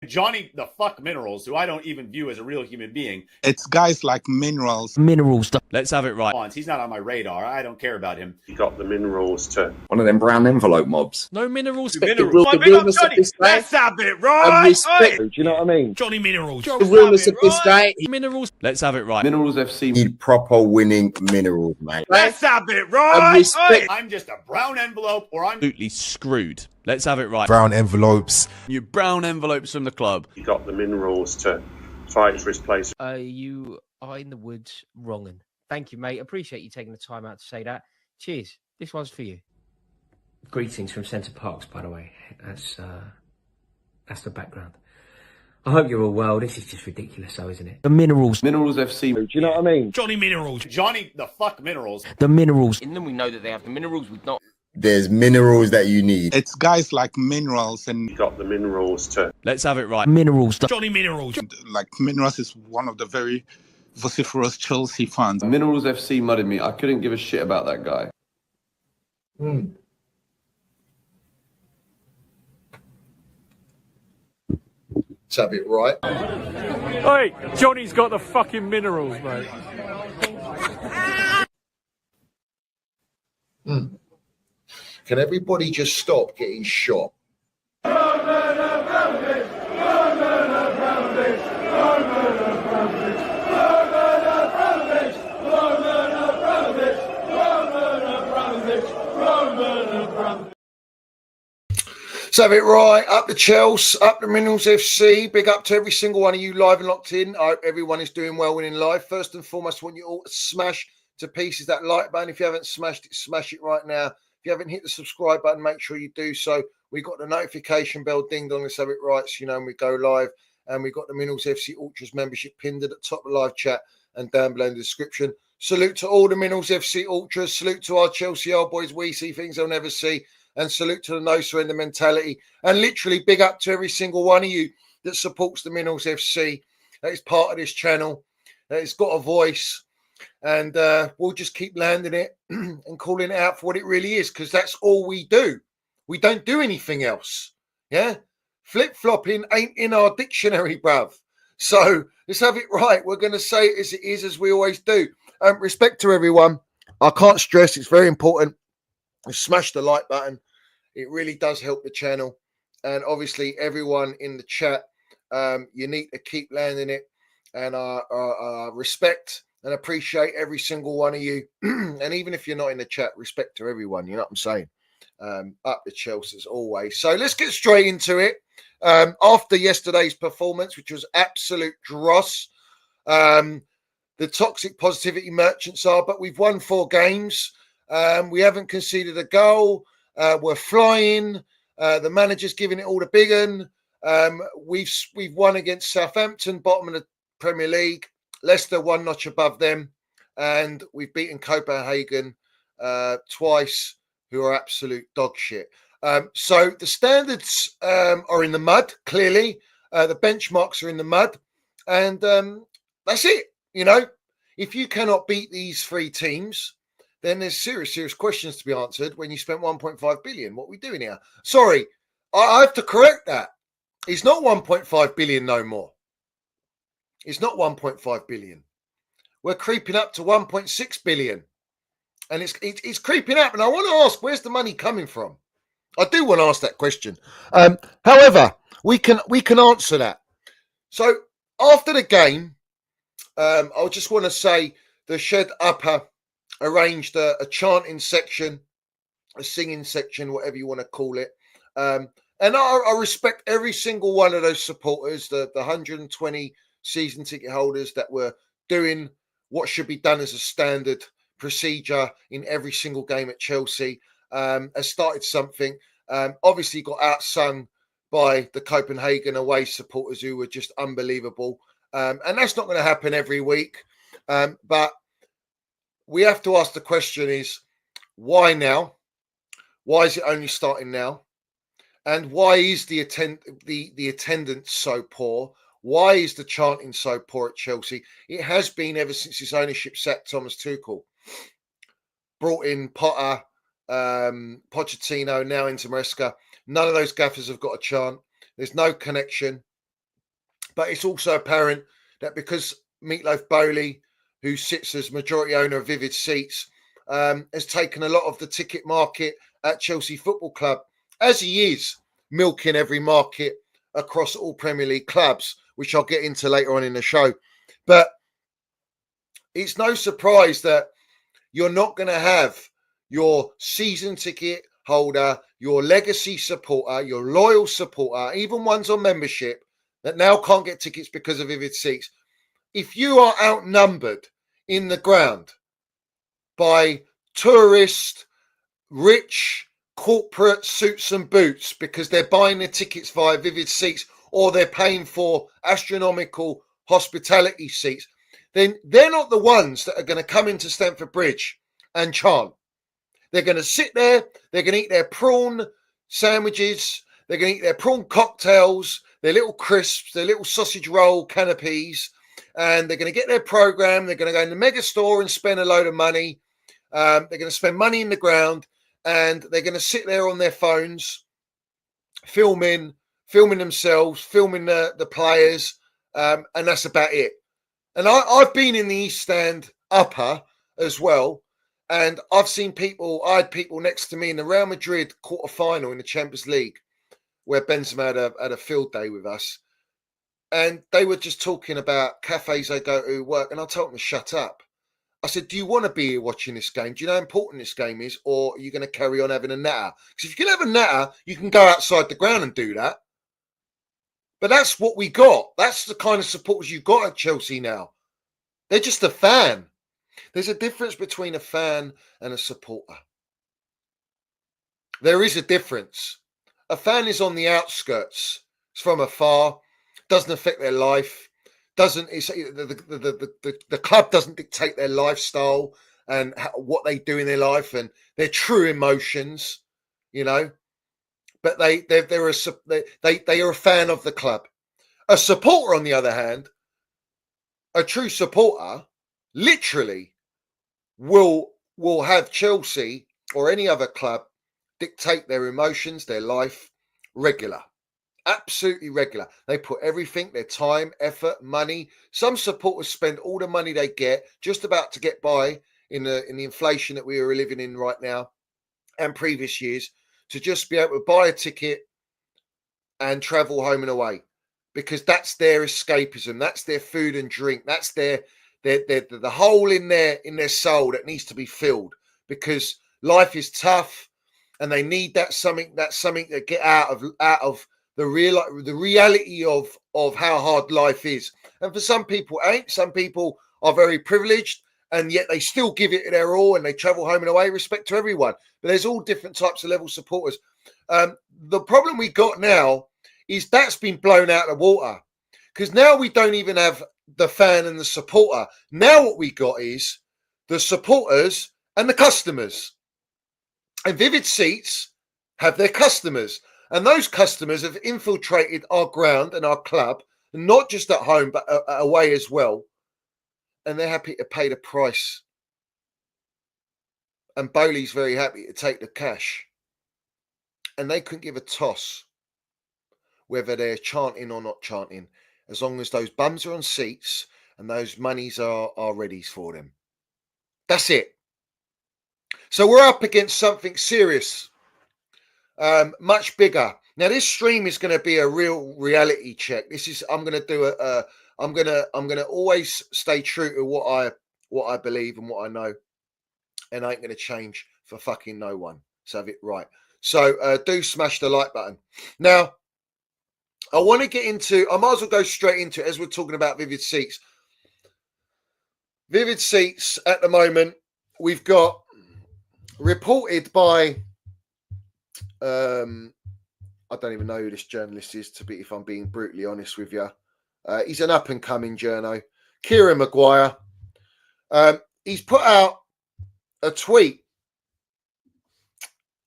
Johnny the fuck Minerals, who I don't even view as a real human being. It's guys like Minerals. Let's have it right. He's not on my radar. I don't care about him. You got the Minerals to one of them brown envelope mobs. No Minerals. The realness of this guy. Let's have it right. do you know what I mean? Johnny Minerals. The realness of this guy. Minerals. Let's have it right. Minerals FC need proper winning Minerals, mate. Let's have it right. I'm just a brown envelope, or I'm Absolutely screwed. Let's have it right. Brown envelopes. You brown envelopes from the club. You got the Minerals to fight for his place. You are in the woods wronging. Thank you, mate. Appreciate you taking the time out to say that. Cheers. This one's for you. Greetings from Centre Parks, by the way. That's the background. I hope you're all well. This is just ridiculous, though, isn't it? The Minerals. Minerals FC. Do you know what I mean? Johnny Minerals. Johnny the fuck Minerals. The Minerals. In them, we know that they have the minerals. We've not. There's minerals that you need. It's guys like Minerals and You got the Minerals to Let's have it right. Minerals. Johnny Minerals. like Minerals is one of the very vociferous Chelsea fans. Minerals FC mudded me. I couldn't give a shit about that guy. Let's have it right. Hey, Johnny's got the fucking minerals, mate. Can everybody just stop getting shot? Let's have it right. Up the Chelsea, up the Minerals FC. Big up to every single one of you live and locked in. I hope everyone is doing well in life. First and foremost, I want you all to smash to pieces that like button. If you haven't smashed it, smash it right now. If you haven't hit the subscribe button, make sure you do so. We've got the notification bell ding dong. Let's have it right, so you know when we go live. And we've got the Minerals FC Ultras membership pinned at the top of the live chat and down below in the description. Salute to all the Minerals FC Ultras. Salute to our Chelsea old boys. We see things they'll never see. And salute to the no surrender mentality. And literally big up to every single one of you that supports the Minerals FC, that is part of this channel, that has got a voice. And we'll just keep landing it and calling it out for what it really is, because that's all we do. We don't do anything else. Yeah? Flip-flopping ain't in our dictionary, bruv. So let's have it right. We're going to say it as it is, as we always do. Respect to everyone. I can't stress, it's very important. Smash the like button. It really does help the channel. And obviously, everyone in the chat, you need to keep landing it. And I respect and appreciate every single one of you. And even if you're not in the chat, respect to everyone. You know what I'm saying? Up the Chelsea as always. So let's get straight into it. After yesterday's performance, which was absolute dross, the toxic positivity merchants are, but we've won 4 games. We haven't conceded a goal. We're flying. The manager's giving it all to big un. We've won against Southampton, bottom of the Premier League. Leicester 1 notch above them. And we've beaten Copenhagen twice, who are absolute dog shit. So the standards are in the mud, clearly. The benchmarks are in the mud. And that's it. You know, if you cannot beat these 3 teams, then there's serious questions to be answered when you spent 1.5 billion. What are we doing here? Sorry, I have to correct that. It's not 1.5 billion no more. It's not 1.5 billion. We're creeping up to 1.6 billion. And it's creeping up. And I want to ask, where's the money coming from? I do want to ask that question. However, we can answer that. So after the game, I just want to say the Shed Upper arranged a chanting section, a singing section, whatever you want to call it. And I respect every single one of those supporters, the 120 season ticket holders that were doing what should be done as a standard procedure in every single game at Chelsea. Has started something. Obviously got outsung by the Copenhagen away supporters who were just unbelievable. And that's not going to happen every week. But we have to ask the question is, why now? Why is it only starting now? And why is the attendance so poor? Why is the chanting so poor at Chelsea? It has been ever since his ownership sacked Thomas Tuchel. Brought in Potter, Pochettino, now into Maresca. None of those gaffers have got a chant. There's no connection. But it's also apparent that because Meatloaf Bowley, who sits as majority owner of Vivid Seats, has taken a lot of the ticket market at Chelsea Football Club, as he is milking every market across all Premier League clubs, which I'll get into later on in the show. But it's no surprise that you're not going to have your season ticket holder, your legacy supporter, your loyal supporter, even ones on membership that now can't get tickets because of Vivid Seats. If you are outnumbered in the ground by tourists, rich, corporate suits and boots because they're buying their tickets via Vivid Seats or they're paying for astronomical hospitality seats, then they're not the ones that are going to come into Stamford Bridge and chant. They're going to sit there, they're going to eat their prawn sandwiches, they're going to eat their prawn cocktails, their little crisps, their little sausage roll canapes, and they're going to get their program. They're going to go in the mega store and spend a load of money. They're going to spend money in the ground, and they're going to sit there on their phones, filming themselves, filming the players, and that's about it. And I've been in the East Stand upper as well, and I've seen people. I had people next to me in the Real Madrid quarter-final in the Champions League, where Benzema had a field day with us, and they were just talking about cafes they go to, work, and I told them to shut up. I said, do you want to be here watching this game? Do you know how important this game is? Or are you going to carry on having a natter? Because if you can have a natter, you can go outside the ground and do that. But that's what we got. That's the kind of supporters you got at Chelsea now. They're just a fan. There's a difference between a fan and a supporter. There is a difference. A fan is on the outskirts. It's from afar. Doesn't affect their life. The club doesn't dictate their lifestyle and what they do in their life and their true emotions, you know. But they are a fan of the club. A supporter, on the other hand, a true supporter, literally will have Chelsea or any other club dictate their emotions, their life, regular. Absolutely regular. They put everything, their time, effort, money. Some supporters spend all the money they get just about to get by in the inflation that we are living in right now and previous years to just be able to buy a ticket and travel home and away, because that's their escapism. That's their food and drink. That's the hole in their soul that needs to be filled, because life is tough and they need that something to get out of the reality of how hard life is. And for some people ain't. Some people are very privileged and yet they still give it their all and they travel home and away. Respect to everyone. But there's all different types of level supporters. The problem we got now is that's been blown out of the water, because now we don't even have the fan and the supporter. Now what we got is the supporters and the customers. And Vivid Seats have their customers. And those customers have infiltrated our ground and our club, not just at home, but away as well. And they're happy to pay the price. And Bowley's very happy to take the cash. And they couldn't give a toss whether they're chanting or not chanting, as long as those bums are on seats and those monies are ready for them. That's it. So we're up against something serious. Much bigger. Now this stream is going to be a real reality check. I'm going to do I'm going to always stay true to what I believe and what I know, and I ain't going to change for fucking no one. So have it right. So do smash the like button. Now I want to get into, I might as well go straight into it as we're talking about Vivid Seats. Vivid Seats at the moment, we've got reported by I don't even know who this journalist is, if I'm being brutally honest with you. He's an up-and-coming journo. Kieran Maguire. He's put out a tweet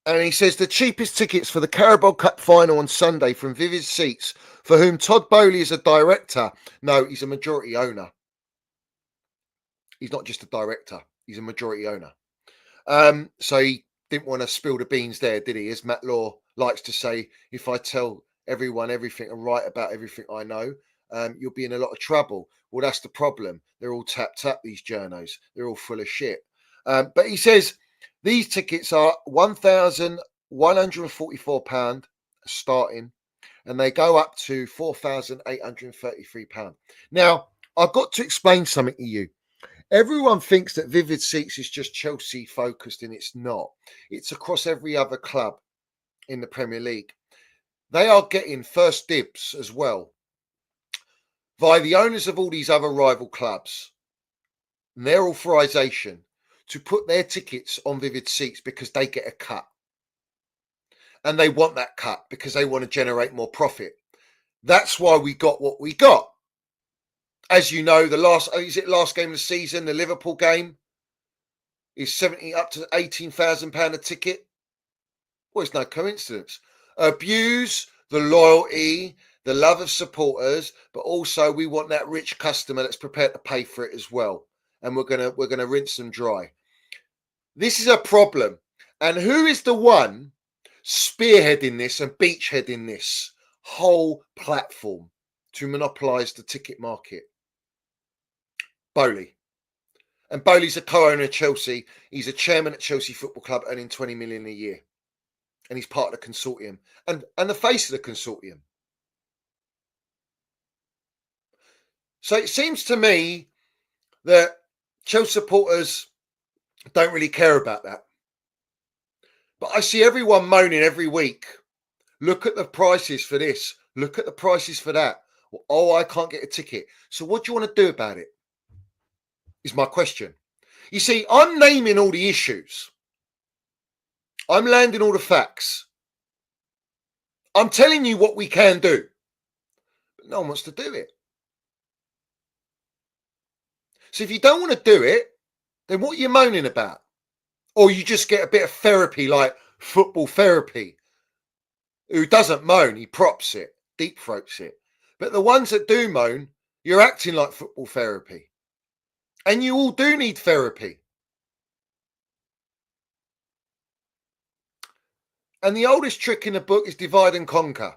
and he says the cheapest tickets for the Carabao Cup final on Sunday from Vivid Seats, for whom Todd Bowley is a director. No, he's a majority owner. He's not just a director. He's a majority owner. So he didn't want to spill the beans there, did he? As Matt Law likes to say, if I tell everyone everything and write about everything I know, you'll be in a lot of trouble. Well, that's the problem. They're all tapped up, these journos. They're all full of shit. But he says these tickets are £1,144 starting, and they go up to £4,833. Now, I've got to explain something to you. Everyone thinks that Vivid Seats is just Chelsea focused, and it's not. It's across every other club in the Premier League. They are getting first dibs as well via the owners of all these other rival clubs and their authorization to put their tickets on Vivid Seats because they get a cut. And they want that cut because they want to generate more profit. That's why we got what we got. As you know, the last game of the season, the Liverpool game, is 70 up to £18,000 a ticket. Well, it's no coincidence. Abuse the loyalty, the love of supporters, but also we want that rich customer that's prepared to pay for it as well. And we're gonna rinse them dry. This is a problem. And who is the one spearheading this and beachheading this whole platform to monopolise the ticket market? Bowley. And Bowley's a co-owner of Chelsea. He's a chairman at Chelsea Football Club, earning 20 million a year. And he's part of the consortium and the face of the consortium. So it seems to me that Chelsea supporters don't really care about that. But I see everyone moaning every week. Look at the prices for this. Look at the prices for that. Oh, I can't get a ticket. So what do you want to do about it? Is my question. You see, I'm naming all the issues. I'm landing all the facts. I'm telling you what we can do. But no one wants to do it. So if you don't want to do it, then what are you moaning about? Or you just get a bit of therapy like football therapy. Who doesn't moan, he props it, deep throats it. But the ones that do moan, you're acting like football therapy. And you all do need therapy. And the oldest trick in the book is divide and conquer.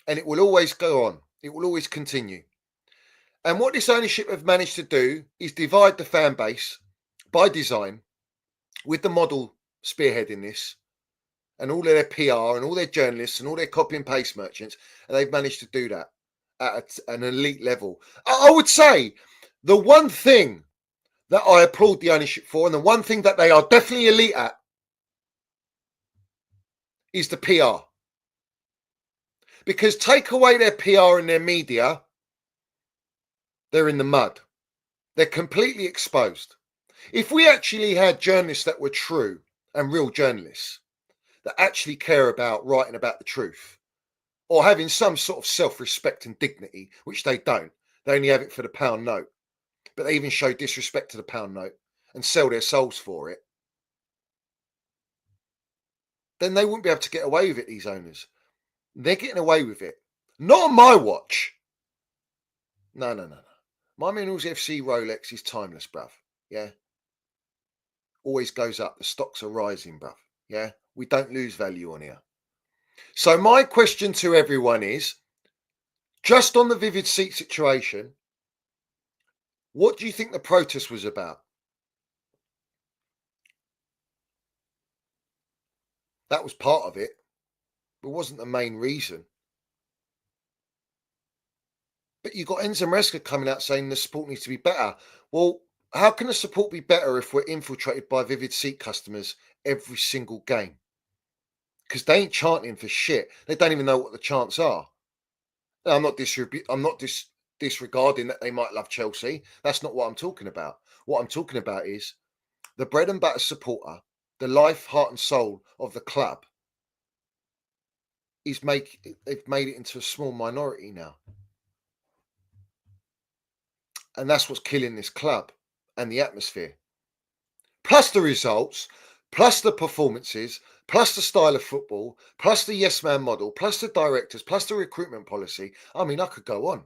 And it will always go on. It will always continue. And what this ownership have managed to do is divide the fan base by design, with the model spearheading this, and all of their PR and all their journalists and all their copy and paste merchants. And they've managed to do that at an elite level. I would say the one thing that I applaud the ownership for, and the one thing that they are definitely elite at, is the PR. Because take away their PR and their media, they're in the mud. They're completely exposed. If we actually had journalists that were true and real journalists that actually care about writing about the truth or having some sort of self-respect and dignity, which they don't, they only have it for the pound note, but they even show disrespect to the pound note and sell their souls for it, then they wouldn't be able to get away with it, these owners. They're getting away with it. Not on my watch. No. My Minerals FC Rolex is timeless, bruv. Yeah. Always goes up. The stocks are rising, bruv. Yeah. We don't lose value on here. So my question to everyone is, just on the Vivid Seat situation, what do you think the protest was about? That was part of it, but wasn't the main reason. But you got Enzo Maresca coming out saying the support needs to be better. Well, how can the support be better if we're infiltrated by Vivid Seat customers every single game? Because they ain't chanting for shit. They don't even know what the chants are. Now, I'm not disregarding that they might love Chelsea. That's not what I'm talking about. What I'm talking about is the bread and butter supporter, the life, heart and soul of the club, they've made it into a small minority now. And that's what's killing this club and the atmosphere. Plus the results, plus the performances, plus the style of football, plus the yes man model, plus the directors, plus the recruitment policy. I mean, I could go on.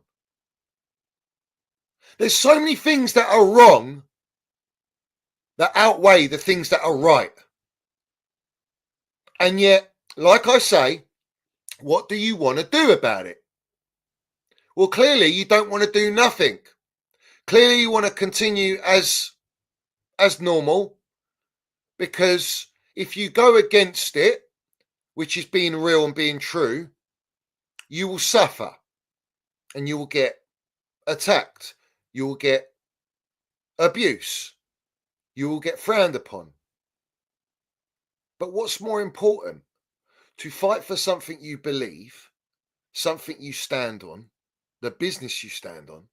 There's so many things that are wrong that outweigh the things that are right. And yet, like I say, what do you want to do about it? Well, clearly you don't want to do nothing. Clearly you want to continue as normal, because if you go against it, which is being real and being true, you will suffer and you will get attacked. You will get abuse. You will get frowned upon. But what's more important? To fight for something you believe, something you stand on, the business you stand on,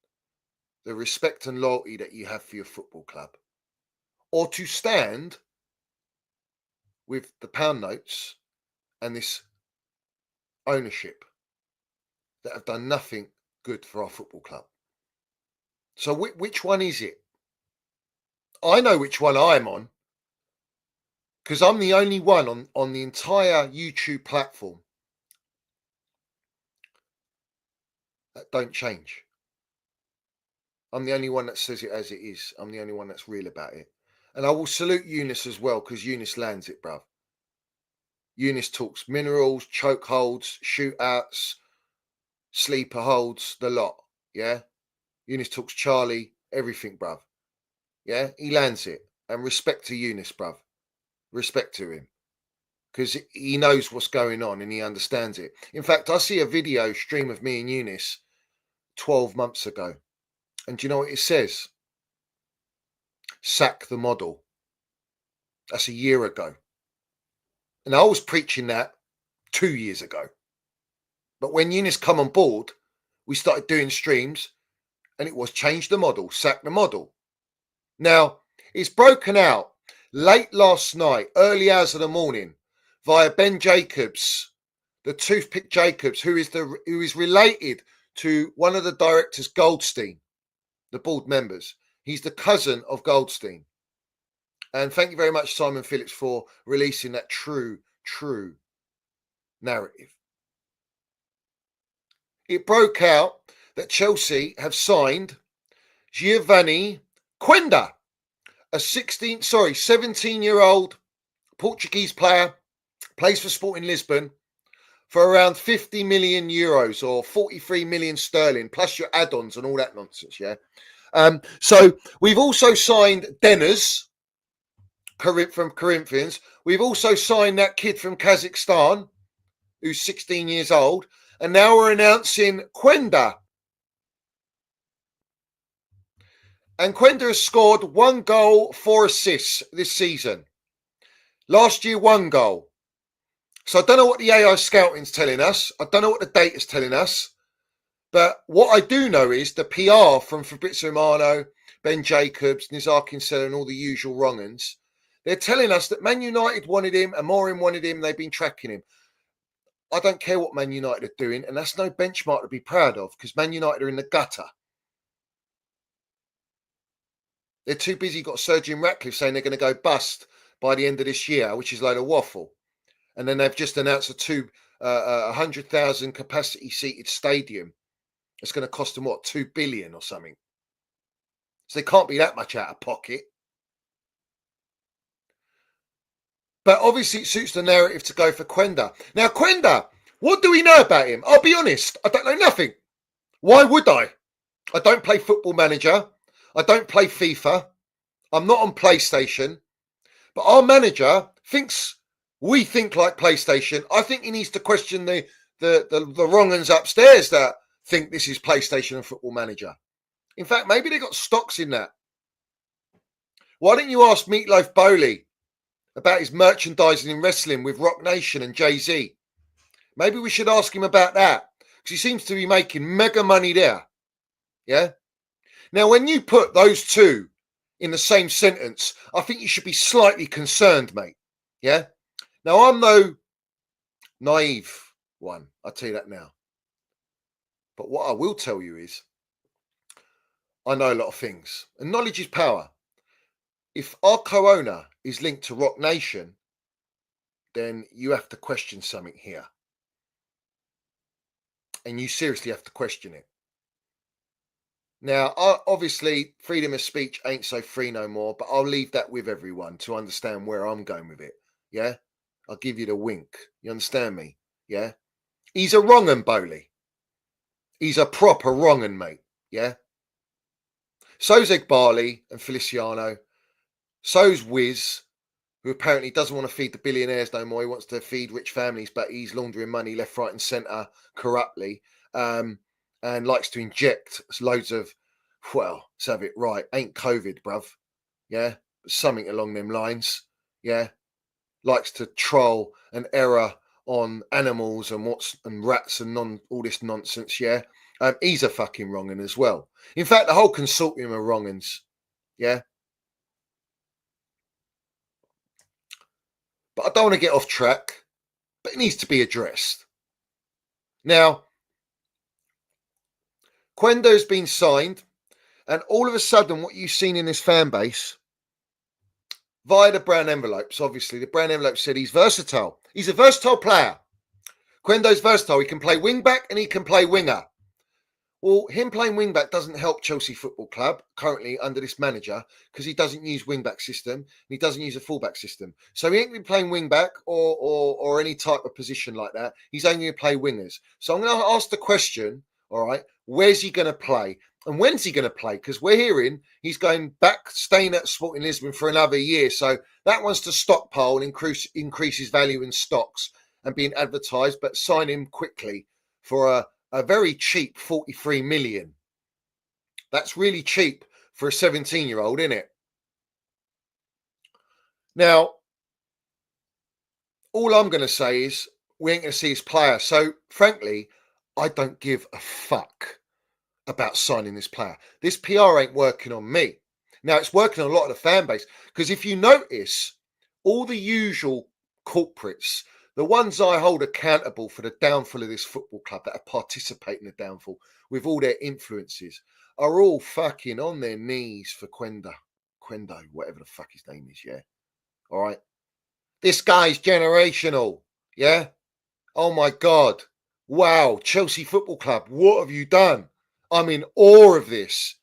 the respect and loyalty that you have for your football club, or to stand with the pound notes and this ownership that have done nothing good for our football club. So which one is it? I know which one I'm on, because I'm the only one on the entire YouTube platform that don't change. I'm the only one that says it as it is. I'm the only one that's real about it. And I will salute Younes as well, because Younes lands it, bruv. Younes talks minerals, choke holds, shootouts, sleeper holds, the lot. Yeah? Younes talks Charlie, everything, bruv. Yeah? He lands it. And respect to Younes, bruv. Respect to him. Because he knows what's going on and he understands it. In fact, I see a video stream of me and Younes 12 months ago. And do you know what it says? Sack the model. That's a year ago. And I was preaching that 2 years ago. But when Younes come on board, we started doing streams and it was change the model, sack the model. Now, it's broken out late last night, early hours of the morning, via Ben Jacobs, the Toothpick Jacobs, who is related to one of the directors, Goldstein, the board members. He's the cousin of Goldstein. And thank you very much, Simon Phillips, for releasing that true narrative. It broke out that Chelsea have signed Geovany Quenda, a 17-year-old Portuguese player, plays for Sporting Lisbon, for around 50 million euros or 43 million sterling, plus your add-ons and all that nonsense, yeah? So we've also signed Dennis from Corinthians. We've also signed that kid from Kazakhstan, who's 16 years old. And now we're announcing Quenda. And Quenda has scored 1 goal, 4 assists this season. Last year, 1 goal. So I don't know what the AI scouting's telling us. I don't know what the data's telling us. But what I do know is the PR from Fabrizio Romano, Ben Jacobs, Nizar Kinsella and all the usual wrong-uns, they're telling us that Man United wanted him, Amorim wanted him, they've been tracking him. I don't care what Man United are doing, and that's no benchmark to be proud of, because Man United are in the gutter. They're too busy, got Sergeant Ratcliffe saying they're going to go bust by the end of this year, which is a load of waffle. And then they've just announced a 100,000 capacity seated stadium. It's going to cost them, what, 2 billion or something. So they can't be that much out of pocket. But obviously it suits the narrative to go for Quenda. Now, Quenda, what do we know about him? I'll be honest, I don't know nothing. Why would I? I don't play Football Manager. I don't play FIFA. I'm not on PlayStation. But our manager we think like PlayStation. I think he needs to question the wrong-uns upstairs that think this is PlayStation and Football Manager. In fact, maybe they got stocks in that. Why don't you ask Meatloaf Bowley about his merchandising in wrestling with Rock Nation and Jay-Z? Maybe we should ask him about that, because he seems to be making mega money there. Yeah? Now, when you put those two in the same sentence, I think you should be slightly concerned, mate. Yeah? Now, I'm no naive one. I'll tell you that now. But what I will tell you is, I know a lot of things. And knowledge is power. If our co-owner is linked to Rock Nation, then you have to question something here. And you seriously have to question it. Now, obviously, freedom of speech ain't so free no more, but I'll leave that with everyone to understand where I'm going with it. Yeah? I'll give you the wink. You understand me? Yeah? He's a wrong-un, Bowley. He's a proper wrong 'un, mate. Yeah. So's Barley and Feliciano. So's Wiz, who apparently doesn't want to feed the billionaires no more. He wants to feed rich families, but he's laundering money left, right, and centre corruptly, and likes to inject loads of, well, let's have it right, ain't COVID, bruv. Yeah, something along them lines. Yeah, likes to troll and error on animals and rats and all this nonsense. Yeah, he's a fucking wrong 'un as well. In fact, the whole consortium are wrong 'uns. Yeah. But I don't want to get off track, but it needs to be addressed. Now, Quenda has been signed, and all of a sudden, what you've seen in this fan base, via the brown envelopes, obviously, the brown envelope said he's versatile. He's a versatile player. Quendo's versatile. He can play wing back and he can play winger. Well, him playing wing back doesn't help Chelsea Football Club currently under this manager because he doesn't use wing back system and he doesn't use a fullback system. So he ain't going to be playing wing back or any type of position like that. He's only going to play wingers. So I'm going to ask the question, all right, where's he going to play? And when's he going to play? Because we're hearing he's going back, staying at Sporting Lisbon for another year. So that wants to stockpile and increase his value in stocks and being advertised, but sign him quickly for a very cheap 43 million. That's really cheap for a 17-year-old, isn't it? Now, all I'm going to say is we ain't going to see his player. So, frankly, I don't give a fuck about signing this player. This PR ain't working on me. Now, it's working on a lot of the fan base. Because if you notice, all the usual culprits, the ones I hold accountable for the downfall of this football club that are participating in the downfall with all their influences, are all fucking on their knees for Quenda. Quendo, whatever the fuck his name is, yeah? All right? This guy's generational, yeah? Oh my God. Wow, Chelsea Football Club, what have you done? I'm in awe of this.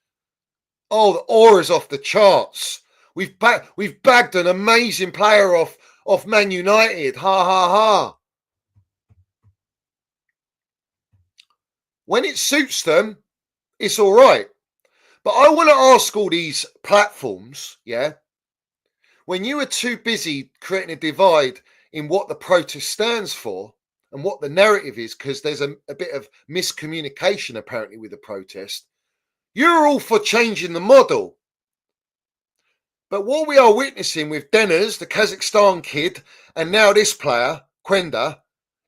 Oh, the awe is off the charts. We've bagged an amazing player off Man United. Ha, ha, ha. When it suits them, it's all right. But I want to ask all these platforms, yeah, when you are too busy creating a divide in what the protest stands for and what the narrative is, because there's a bit of miscommunication apparently with the protest, you're all for changing the model. But what we are witnessing with Deniz, the Kazakhstan kid, and now this player, Quenda,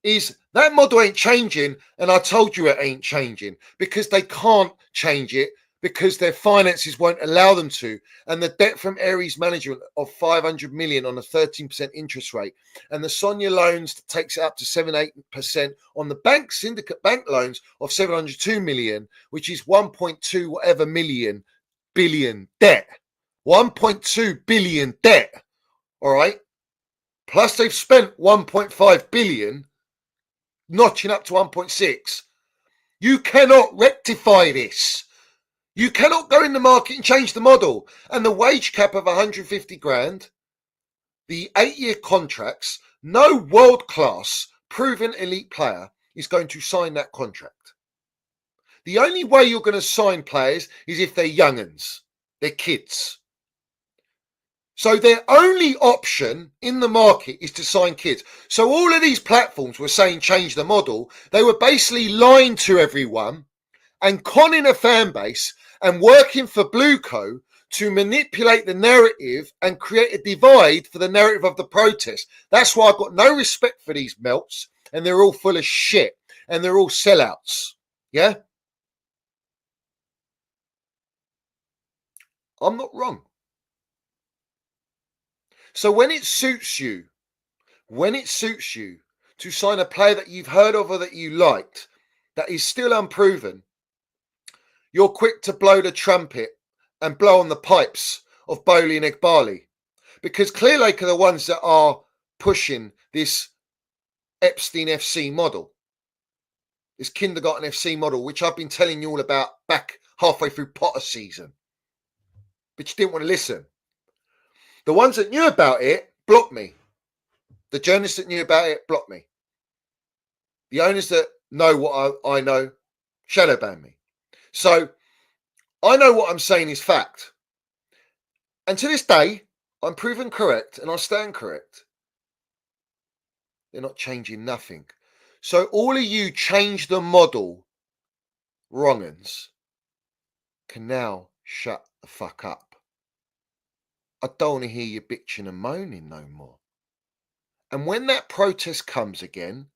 is that model ain't changing, and I told you it ain't changing because they can't change it because their finances won't allow them to. And the debt from Aries management of 500 million on a 13% interest rate, and the Sonia loans that takes it up to 7-8% on the bank syndicate bank loans of 702 million, which is 1.2 whatever billion debt. 1.2 billion debt. All right. Plus they've spent 1.5 billion, notching up to 1.6. You cannot rectify this. You cannot go in the market and change the model. And the wage cap of 150 grand, the 8-year contracts, no world-class proven elite player is going to sign that contract. The only way you're going to sign players is if they're young'uns, they're kids. So their only option in the market is to sign kids. So all of these platforms were saying change the model. They were basically lying to everyone and conning a fan base and working for BlueCo to manipulate the narrative and create a divide for the narrative of the protest. That's why I've got no respect for these melts, and they're all full of shit and they're all sellouts. Yeah? I'm not wrong. So when it suits you to sign a player that you've heard of or that you liked, that is still unproven, you're quick to blow the trumpet and blow on the pipes of Bowley and Egbali. Because Clearlake are the ones that are pushing this Epstein FC model, this kindergarten FC model, which I've been telling you all about back halfway through Potter season. But you didn't want to listen. The ones that knew about it blocked me. The journalists that knew about it blocked me. The owners that know what I know Shadow ban me. So I know what I'm saying is fact. And to this day, I'm proven correct and I stand correct. They're not changing nothing. So all of you change the model wrong'uns can now shut the fuck up. I don't want to hear you bitching and moaning no more. And when that protest comes again,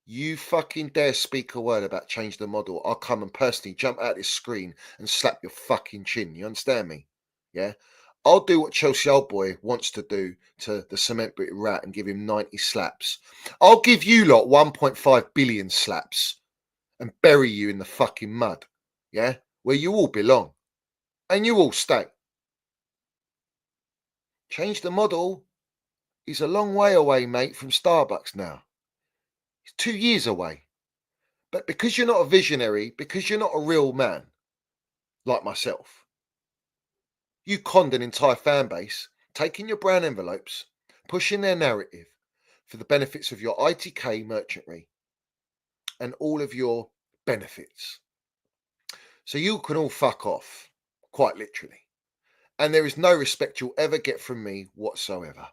you fucking dare speak a word about change the model, I'll come and personally jump out this screen and slap your fucking chin. You understand me? Yeah? I'll do what Chelsea Old Boy wants to do to the cement brick rat and give him 90 slaps. I'll give you lot 1.5 billion slaps and bury you in the fucking mud. Yeah? Where you all belong. And you all stay. Change the model is a long way away, mate, from Starbucks now. It's 2 years away. But because you're not a visionary, because you're not a real man, like myself, you conned an entire fan base, taking your brown envelopes, pushing their narrative for the benefits of your ITK merchantry and all of your benefits. So you can all fuck off, quite literally. And there is no respect you'll ever get from me whatsoever.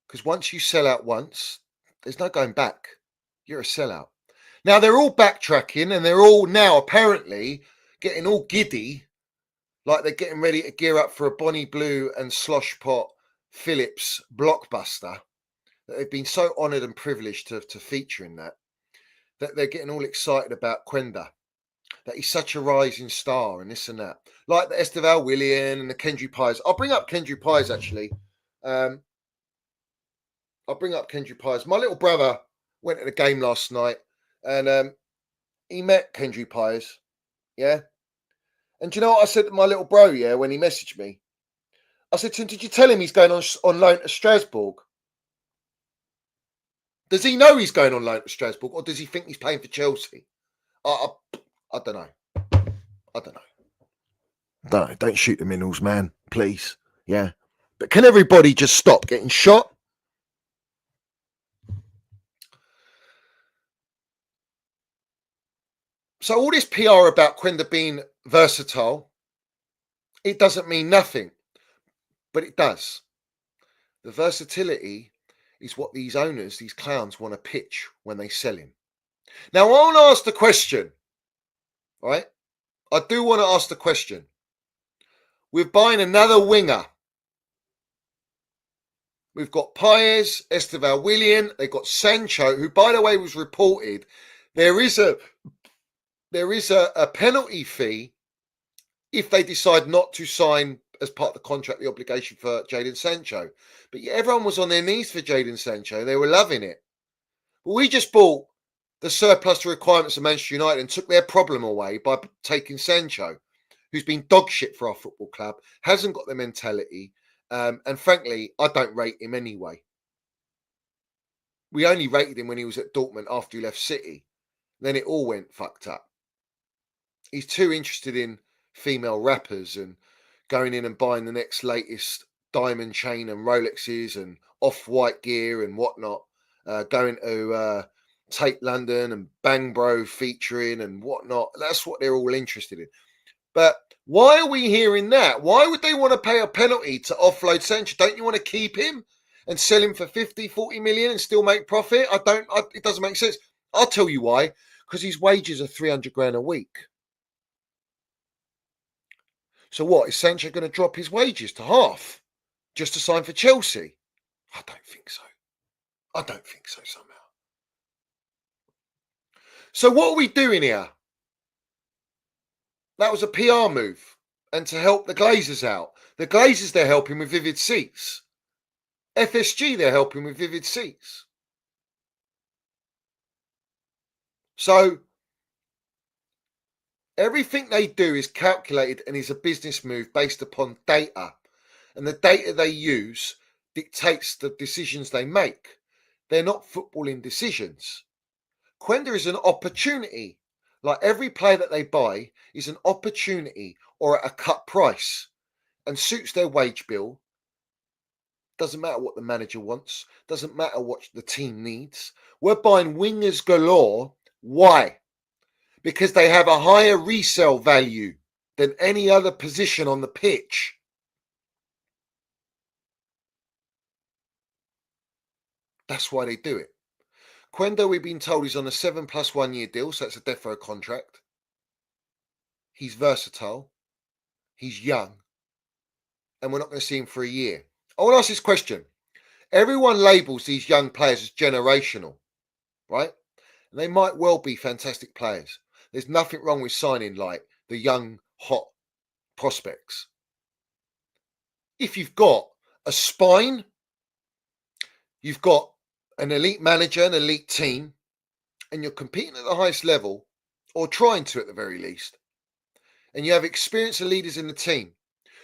Because once you sell out once, there's no going back. You're a sellout. Now, they're all backtracking and they're all now apparently getting all giddy, like they're getting ready to gear up for a Bonnie Blue and Sloshpot Phillips blockbuster. That they've been so honoured and privileged to feature in that they're getting all excited about Quenda, that he's such a rising star and this and that. Like the Esteval Willian and the Kendry Pies. I'll bring up Kendry Pies, actually. I'll bring up Kendry Pies. My little brother went to the game last night and he met Kendry Pies, yeah? And do you know what I said to my little bro, yeah, when he messaged me? I said to him, did you tell him he's going on loan to Strasbourg? Does he know he's going on loan to Strasbourg, or does he think he's playing for Chelsea? I don't know. I don't know. Don't shoot the minerals, man, please. Yeah. But can everybody just stop getting shot? So all this PR about Quenda being versatile, it doesn't mean nothing, but it does. The versatility is what these owners, these clowns, want to pitch when they sell him. Now, I want to ask the question, right? I do want to ask the question. We're buying another winger. We've got Paez, Esteval Willian. They've got Sancho, who, by the way, was reported. There is a penalty fee if they decide not to sign as part of the contract the obligation for Jadon Sancho. But yeah, everyone was on their knees for Jadon Sancho. They were loving it. But we just bought the surplus to requirements of Manchester United and took their problem away by taking Sancho, who's been dog shit for our football club, hasn't got the mentality, and frankly, I don't rate him anyway. We only rated him when he was at Dortmund after he left City. Then it all went fucked up. He's too interested in female rappers and going in and buying the next latest diamond chain and Rolexes and off-white gear and whatnot, going to Tate London and Bang Bro featuring and whatnot. That's what they're all interested in. But why are we hearing that? Why would they want to pay a penalty to offload Sancho? Don't you want to keep him and sell him for 50, 40 million and still make profit? It doesn't make sense. I'll tell you why. Because his wages are 300 grand a week. So what, is Sancho going to drop his wages to half just to sign for Chelsea? I don't think so. I don't think so somehow. So what are we doing here? That was a PR move and to help the Glazers out. The Glazers, they're helping with Vivid Seats. FSG, they're helping with Vivid Seats. So everything they do is calculated and is a business move based upon data. And the data they use dictates the decisions they make. They're not footballing decisions. Quenda is an opportunity. Like every player that they buy is an opportunity or at a cut price and suits their wage bill. Doesn't matter what the manager wants. Doesn't matter what the team needs. We're buying wingers galore. Why? because they have a higher resale value than any other position on the pitch. That's why they do it. Quenda, we've been told, is on a 7+ 1 year deal, so that's a defo contract. He's versatile. He's young. And we're not going to see him for a year. I want to ask this question. Everyone labels these young players as generational, right? And they might well be fantastic players. There's nothing wrong with signing like the young, hot prospects. If you've got a spine, you've got an elite manager, an elite team, and you're competing at the highest level, or trying to at the very least, and you have experienced leaders in the team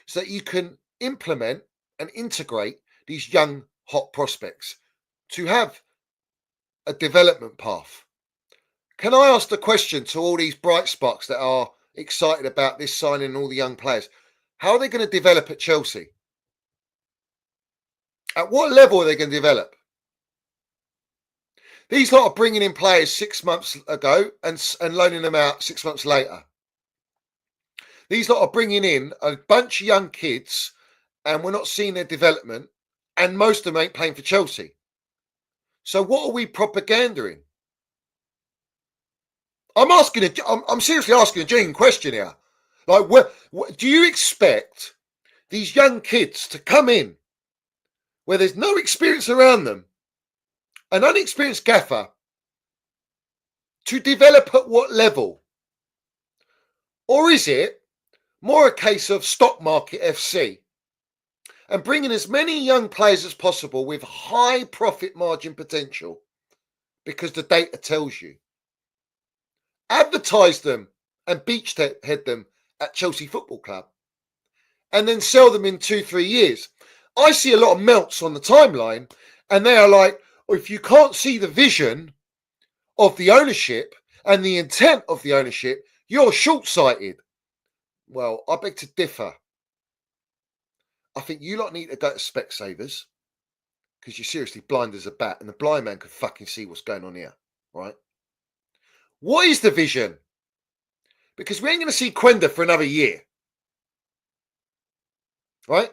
so that you can implement and integrate these young, hot prospects to have a development path. Can I ask the question to all these bright sparks that are excited about this signing and all the young players? How are they going to develop at Chelsea? At what level are they going to develop? These lot are bringing in players 6 months ago and loaning them out 6 months later. These lot are bringing in a bunch of young kids and we're not seeing their development, and most of them ain't playing for Chelsea. So what are we propagandaing? I'm seriously asking a genuine question here. Like, what do you expect these young kids to come in where there's no experience around them, an unexperienced gaffer, to develop at what level? Or is it more a case of stock market FC and bringing as many young players as possible with high profit margin potential because the data tells you? Advertise them and beachhead them at Chelsea Football Club and then sell them in 2-3 years. I see a lot of melts on the timeline and they are like, well, if you can't see the vision of the ownership and the intent of the ownership, you're short-sighted. Well, I beg to differ. I think you lot need to go to Specsavers because you're seriously blind as a bat and the blind man could fucking see what's going on here, right? What is the vision? Because we ain't going to see Quenda for another year, right?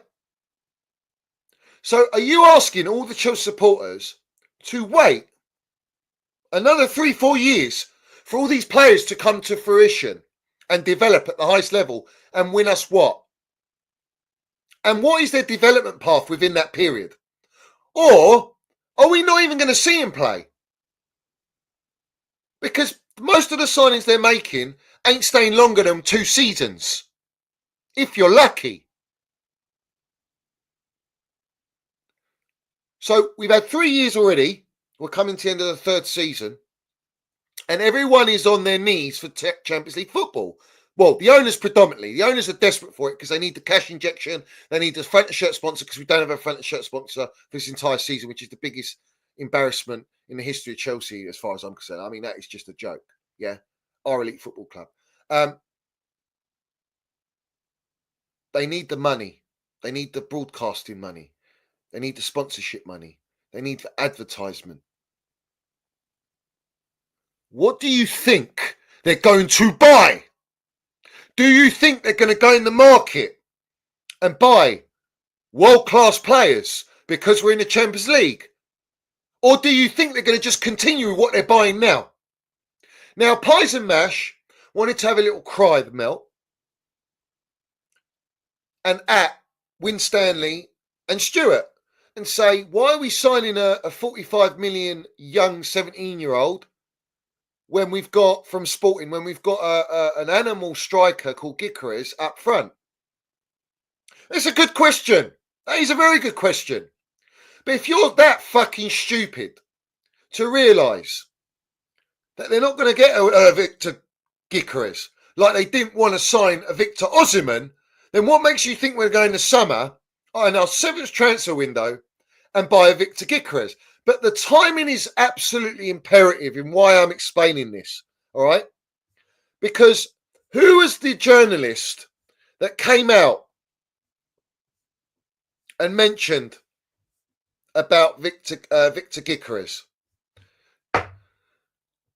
So are you asking all the Chelsea supporters to wait another 3-4 years for all these players to come to fruition and develop at the highest level and win us what? And what is their development path within that period? Or are we not even going to see him play? Because most of the signings they're making ain't staying longer than 2 seasons, if you're lucky. So we've had 3 years already. We're coming to the end of the 3rd season. And everyone is on their knees for Champions League football. Well, the owners predominantly. The owners are desperate for it because they need the cash injection. They need the front and shirt sponsor because we don't have a front and shirt sponsor for this entire season, which is the biggest embarrassment in the history of Chelsea as far as I'm concerned. I mean, that is just a joke. Yeah. Our elite football club. They need the money. They need the broadcasting money. They need the sponsorship money. They need the advertisement. What do you think they're going to buy? Do you think they're going to go in the market and buy world-class players because we're in the Champions League? Or do you think they're going to just continue what they're buying now? Now, Pies and Mash wanted to have a little cry, the melt, and at Winstanley and Stewart and say, why are we signing a 45 million young 17-year-old when we've got, from Sporting, when we've got an animal striker called Gyökeres up front? It's a good question. That is a very good question. But if you're that fucking stupid to realise that they're not going to get a Victor Gyökeres like they didn't want to sign a Victor Osimhen, then what makes you think we're going to summer in our 7th transfer window and buy a Victor Gyökeres? But the timing is absolutely imperative in why I'm explaining this, all right? Because who was the journalist that came out and mentioned about Victor Gyökeres?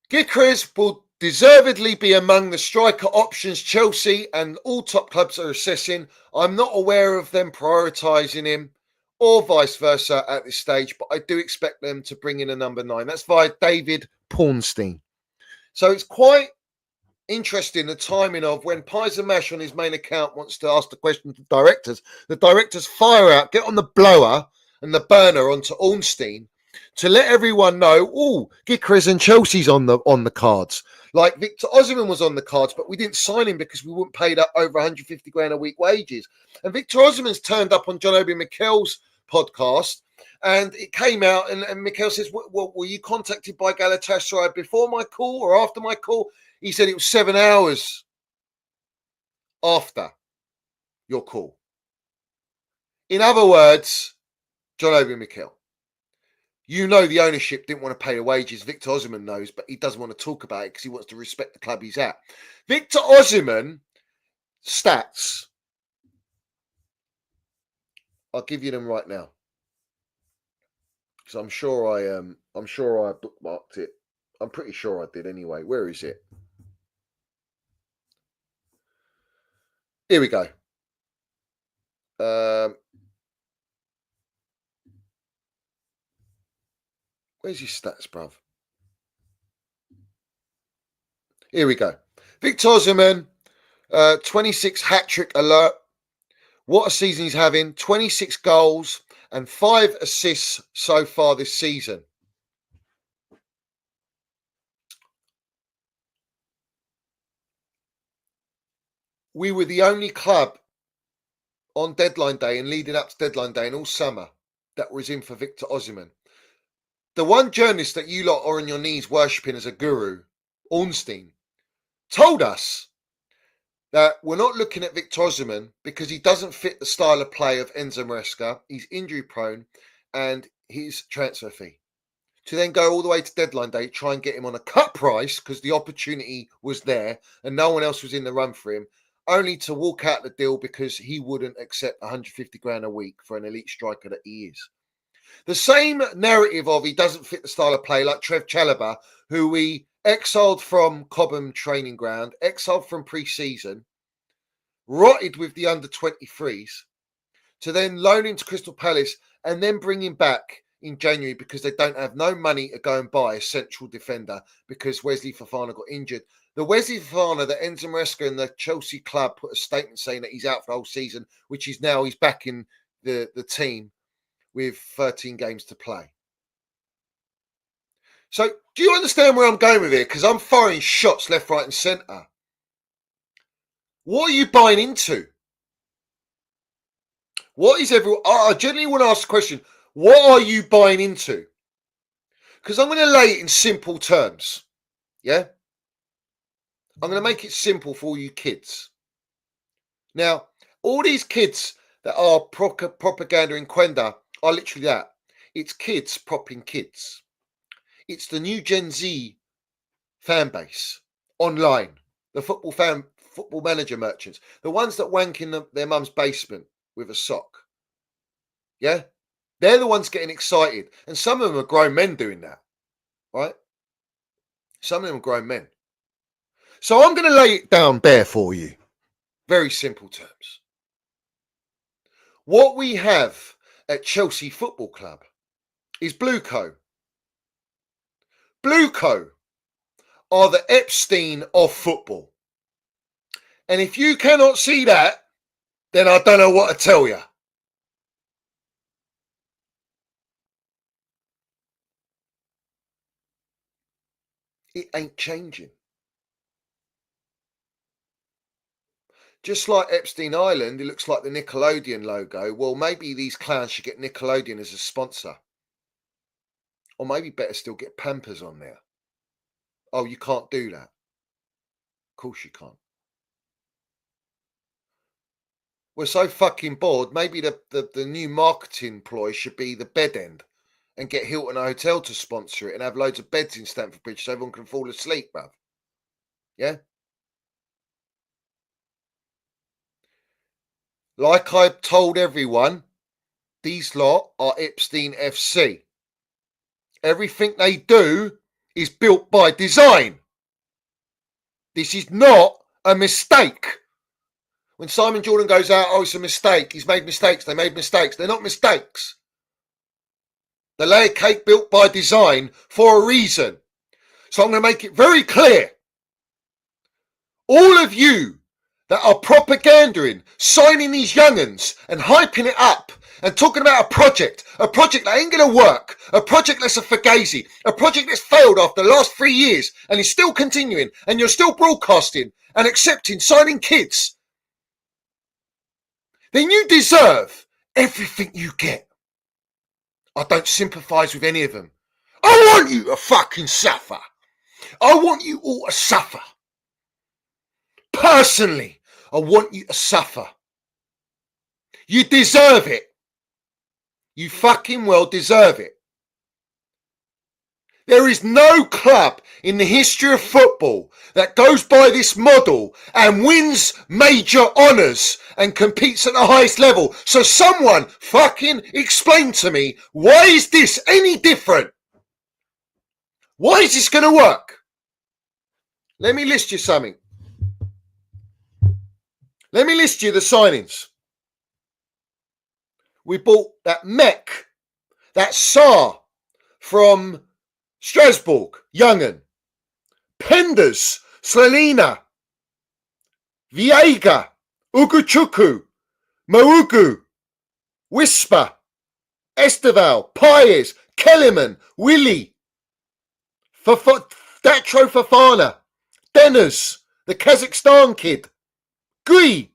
Gyökeres will deservedly be among the striker options Chelsea and all top clubs are assessing. I'm not aware of them prioritising him or vice versa at this stage, but I do expect them to bring in a number 9. That's via David Pornstein. So it's quite interesting, the timing of when Pies and Mash on his main account wants to ask the question to the directors fire out, get on the blower and the burner onto Ornstein to let everyone know, oh, Gickers and Chelsea's on the cards. Like Victor Osimhen was on the cards, but we didn't sign him because we wouldn't pay that over 150 grand a week wages. And Victor Osimhen's turned up on John Obi Mikel's podcast, and it came out, and Mikel says, well, were you contacted by Galatasaray before my call or after my call? He said it was 7 hours after your call. In other words, John Obi Mikel, you know the ownership didn't want to pay the wages. Victor Osimhen knows, but he doesn't want to talk about it because he wants to respect the club he's at. Victor Osimhen stats, I'll give you them right now because I'm sure I bookmarked it. I'm pretty sure I did anyway. Where is it? Here we go. Where's his stats, bruv? Here we go. Victor Osimhen, 26 hat-trick alert. What a season he's having. 26 goals and 5 assists so far this season. We were the only club on deadline day and leading up to deadline day and all summer that was in for Victor Osimhen. The one journalist that you lot are on your knees worshipping as a guru, Ornstein, told us that we're not looking at Victor Osimhen because he doesn't fit the style of play of Enzo Maresca. He's injury prone and his transfer fee. To then go all the way to deadline day, try and get him on a cut price because the opportunity was there and no one else was in the run for him, only to walk out the deal because he wouldn't accept 150 grand a week for an elite striker that he is. The same narrative of he doesn't fit the style of play like Trev Chalobah, who we exiled from Cobham training ground, exiled from pre-season, rotted with the under-23s, to then loan into Crystal Palace and then bring him back in January because they don't have no money to go and buy a central defender because Wesley Fofana got injured. The Wesley Fofana that Enzo Maresca and the Chelsea club put a statement saying that he's out for the whole season, which is now he's back in the team with 13 games to play. So do you understand where I'm going with it? Because I'm firing shots left, right and centre. What are you buying into? What is everyone? I generally want to ask the question, what are you buying into? Because I'm going to lay it in simple terms. Yeah? I'm going to make it simple for all you kids. Now, all these kids that are propaganda in Quenda are literally that. It's kids propping kids. It's the new Gen Z fan base online. The football manager merchants. The ones that wank in their mum's basement with a sock. Yeah? They're the ones getting excited. And some of them are grown men doing that. Right? Some of them are grown men. So I'm going to lay it down bare for you. Very simple terms. What we have at Chelsea Football Club is BlueCo. BlueCo are the Epstein of football. And if you cannot see that, then I don't know what to tell you. It ain't changing. Just like Epstein Island, it looks like the Nickelodeon logo. Well, maybe these clowns should get Nickelodeon as a sponsor. Or maybe better still, get Pampers on there. Oh, you can't do that. Of course you can't. We're so fucking bored. Maybe the new marketing ploy should be the bed end and get Hilton Hotel to sponsor it and have loads of beds in Stamford Bridge so everyone can fall asleep, bruv. Yeah? Like I told everyone, these lot are Epstein FC. Everything they do is built by design. This is not a mistake. When Simon Jordan goes out, oh, it's a mistake. He's made mistakes. They made mistakes. They're not mistakes. They lay a cake built by design for a reason. So I'm going to make it very clear. All of you that are propagandering, signing these young'uns and hyping it up and talking about a project that ain't going to work, a project that's a fugazi, a project that's failed after the last 3 years and is still continuing, and you're still broadcasting and accepting, signing kids, then you deserve everything you get. I don't sympathise with any of them. I want you to fucking suffer. I want you all to suffer. Personally, I want you to suffer. You deserve it. You fucking well deserve it. There is no club in the history of football that goes by this model and wins major honours and competes at the highest level. So someone fucking explain to me, why is this any different? Why is this going to work? Let me list you something. Let me list you the signings. We bought that Mech, that Saar from Strasbourg, Young'un, Penders, Slelina, Viega, Uguchuku, Maugu, Whisper, Esteval, Paez, Kellerman, Willie, Datro Fafana, Deners, the Kazakhstan kid, Gui,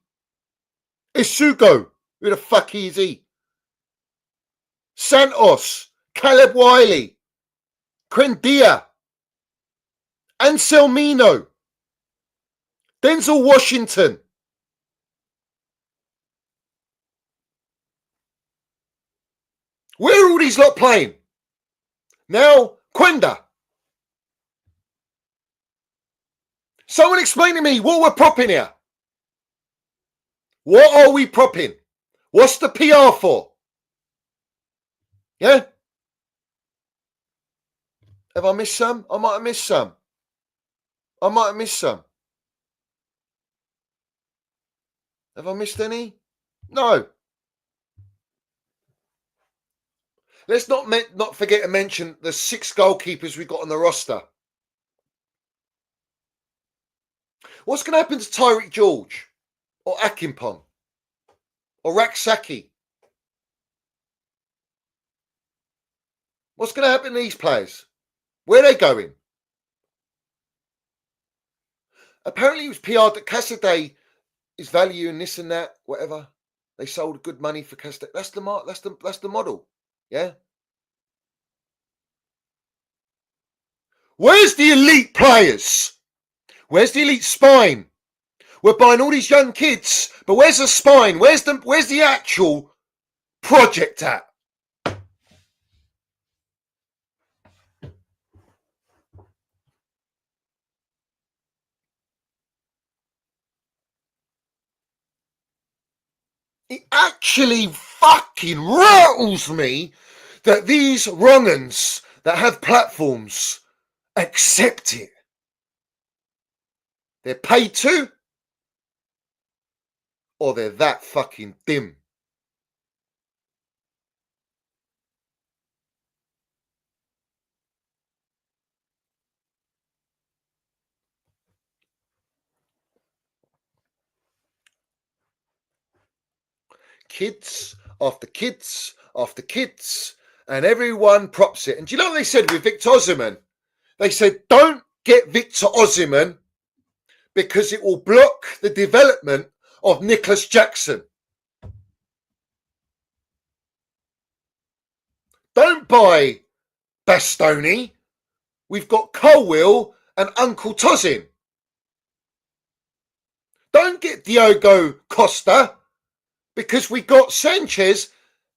Isugo, who the fuck is he? Santos, Caleb Wiley, Quenda, Anselmino, Denzel Washington. Where are all these lot playing? Now, Quenda. Someone explain to me what we're propping here. What are we propping? What's the PR for? Yeah? Have I missed some? I might have missed some. Have I missed any? No. Let's not forget to mention the 6 goalkeepers we got on the roster. What's going to happen to Tyreek George? Or Akimpong? Or Raksaki? What's going to happen to these players? Where are they going? Apparently it was PR'd that Cassidy is value and this and that, whatever. They sold good money for Cassidy. That's the model. Yeah? Where's the elite players? Where's the elite spine? We're buying all these young kids, but where's the spine? Where's the actual project at? It actually fucking rattles me that these wrong'uns that have platforms accept it. They're paid to, or they're that fucking dim. Kids after kids after kids, and everyone props it. And do you know what they said with Victor Osimhen? They said, don't get Victor Osimhen because it will block the development of Nicholas Jackson. Don't buy Bastoni. We've got Colwill and Uncle Tozin. Don't get Diogo Costa because we got Sanchez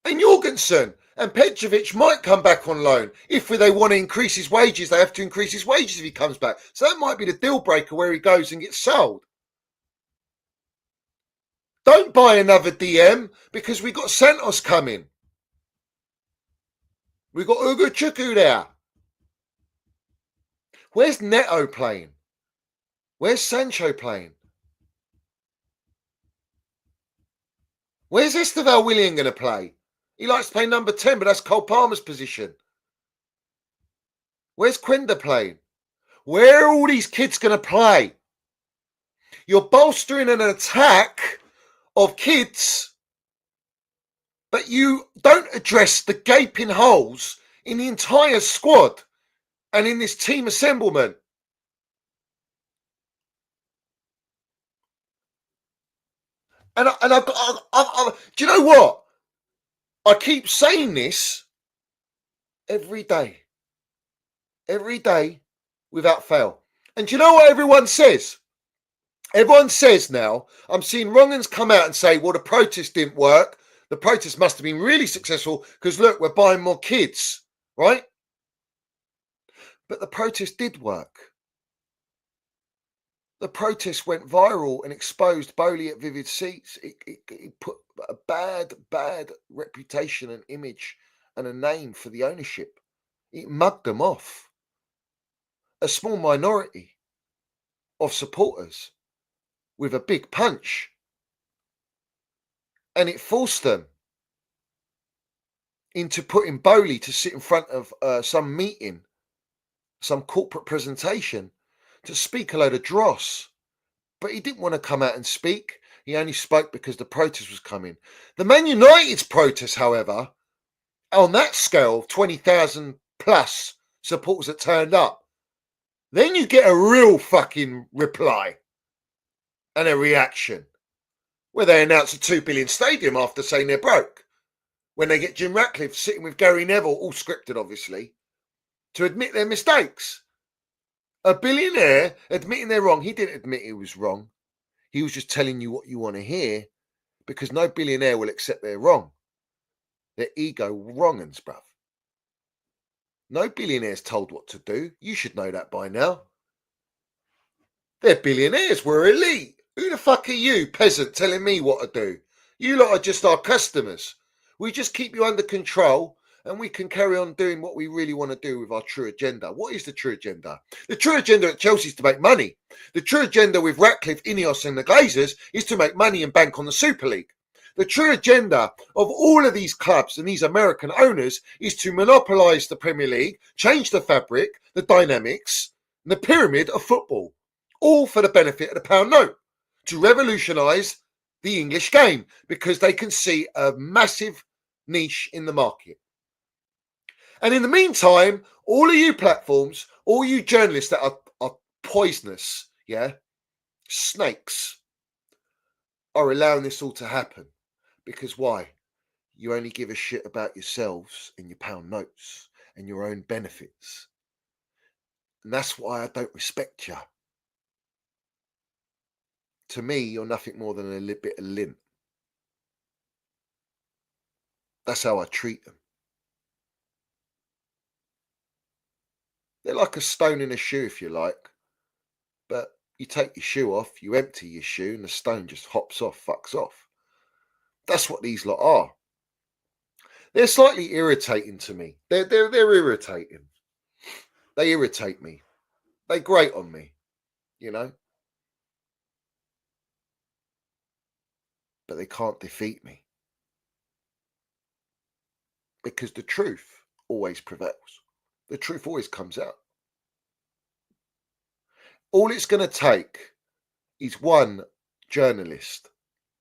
and Jorgensen. And Petrovic might come back on loan. If they want to increase his wages, they have to increase his wages if he comes back. So that might be the deal breaker where he goes and gets sold. Don't buy another DM because we got Santos coming. We got Ugo Chukwu there. Where's Neto playing? Where's Sancho playing? Where's Esteval Willian going to play? He likes to play number 10, but that's Cole Palmer's position. Where's Quenda playing? Where are all these kids going to play? You're bolstering an attack of kids, but you don't address the gaping holes in the entire squad and in this team assemblement. And do you know what? I keep saying this every day without fail. And do you know what everyone says? Everyone says now, I'm seeing wrong-uns come out and say, well, the protest didn't work. The protest must have been really successful because, look, we're buying more kids, right? But the protest did work. The protest went viral and exposed Bowley at Vivid Seats. It put a bad reputation and image and a name for the ownership. It mugged them off. A small minority of supporters with a big punch. And it forced them into putting Bowley to sit in front of some meeting, some corporate presentation, to speak a load of dross. But he didn't want to come out and speak. He only spoke because the protest was coming. The Man United's protest, however, on that scale of 20,000 plus supporters that turned up, then you get a real fucking reply and a reaction where they announce a 2 billion stadium after saying they're broke. When they get Jim Ratcliffe sitting with Gary Neville, all scripted obviously, to admit their mistakes. A billionaire admitting they're wrong. He didn't admit he was wrong. He was just telling you what you want to hear, because no billionaire will accept they're wrong. They're ego wrong-uns, bruv. No billionaire's told what to do. You should know that by now. They're billionaires. We're elite. Who the fuck are you, peasant, telling me what to do? You lot are just our customers. We just keep you under control and we can carry on doing what we really want to do with our true agenda. What is the true agenda? The true agenda at Chelsea is to make money. The true agenda with Ratcliffe, Ineos and the Glazers is to make money and bank on the Super League. The true agenda of all of these clubs and these American owners is to monopolise the Premier League, change the fabric, the dynamics, and the pyramid of football, all for the benefit of the pound note, to revolutionise the English game, because they can see a massive niche in the market. And in the meantime, all of you platforms, all you journalists that are poisonous, snakes, are allowing this all to happen. Because why? You only give a shit about yourselves and your pound notes and your own benefits. And that's why I don't respect you. To me, you're nothing more than a little bit of lint. That's how I treat them. They're like a stone in a shoe, if you like. But you take your shoe off, you empty your shoe, and the stone just hops off, fucks off. That's what these lot are. They're slightly irritating to me. They're irritating. They irritate me. They grate on me, you know. But they can't defeat me. Because the truth always prevails. The truth always comes out. All it's going to take is one journalist,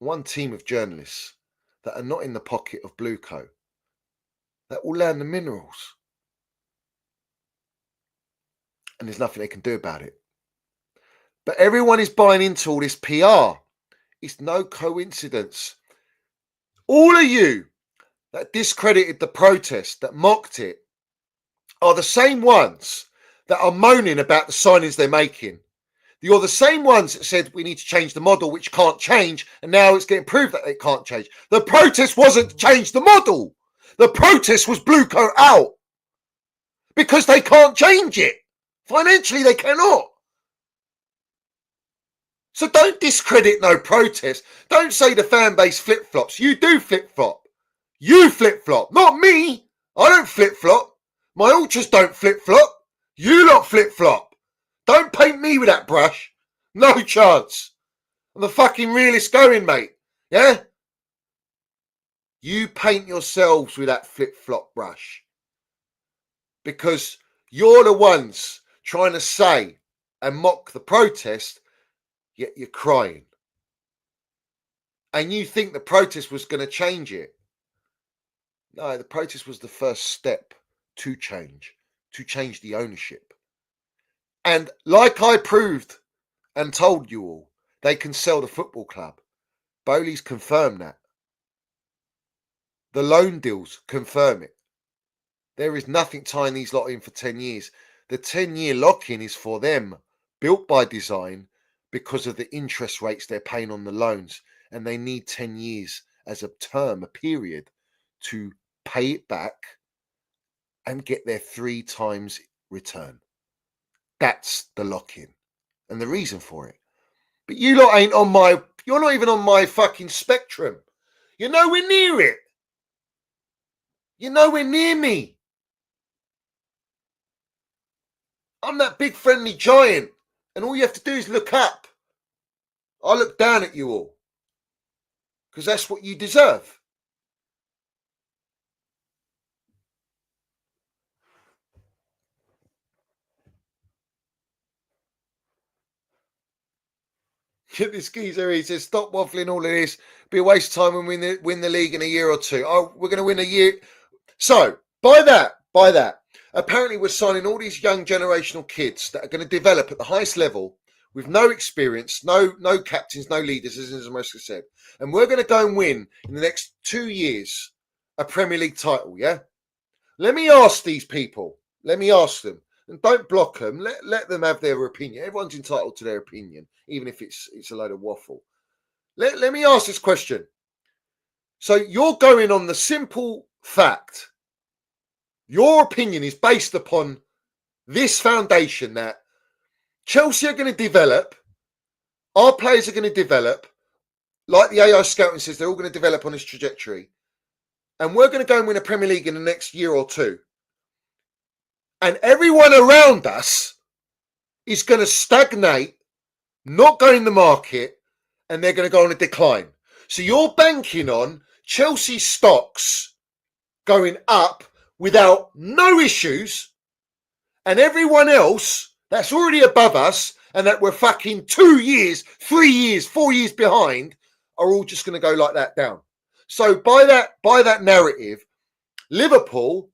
one team of journalists that are not in the pocket of BlueCo, that will land the minerals. And there's nothing they can do about it. But everyone is buying into all this PR. It's no coincidence. All of you that discredited the protest, that mocked it, are the same ones that are moaning about the signings they're making. You're the same ones that said we need to change the model, which can't change, and now it's getting proved that it can't change. The protest wasn't to change the model. The protest was BlueCo out. Because they can't change it. Financially, they cannot. So don't discredit no protest. Don't say the fan base flip-flops. You do flip-flop. You flip-flop. Not me. I don't flip-flop. My ultras don't flip-flop. You lot flip-flop. Don't paint me with that brush. No chance. I'm the fucking realist going, mate. Yeah? You paint yourselves with that flip-flop brush. Because you're the ones trying to say and mock the protest, yet you're crying. And you think the protest was going to change it. No, the protest was the first step to change the ownership. And like I proved and told you all, they can sell the football club. Bowley's confirmed that. The loan deals confirm it. There is nothing tying these lot in for 10 years. The 10-year lock-in is for them, built by design, because of the interest rates they're paying on the loans. And they need 10 years as a term, a period, to pay it back and get their 3 times return. That's the lock-in and the reason for it. But you lot ain't on my, you're not even on my fucking spectrum. You're nowhere near it. You're nowhere near me. I'm that big friendly giant, and all you have to do is look up. I look down at you all because that's what you deserve. This geezer, he says, stop waffling all of this. Be a waste of time when we win the league in a year or two. Oh, we're going to win a year. So, by that, apparently we're signing all these young generational kids that are going to develop at the highest level with no experience, no captains, no leaders, as Mosca said. And we're going to go and win in the next 2 years a Premier League title, yeah? Let me ask these people. Let me ask them. And don't block them. Let them have their opinion. Everyone's entitled to their opinion, even if it's a load of waffle. Let me ask this question. So you're going on the simple fact, your opinion is based upon this foundation that Chelsea are going to develop, our players are going to develop, like the AI scouting says, they're all going to develop on this trajectory. And we're going to go and win a Premier League in the next year or two. And everyone around us is going to stagnate, not go in the market, and they're going to go on a decline. So you're banking on Chelsea stocks going up without no issues, and everyone else that's already above us and that we're fucking 2 years, 3 years, 4 years behind are all just going to go like that down. So by that narrative, Liverpool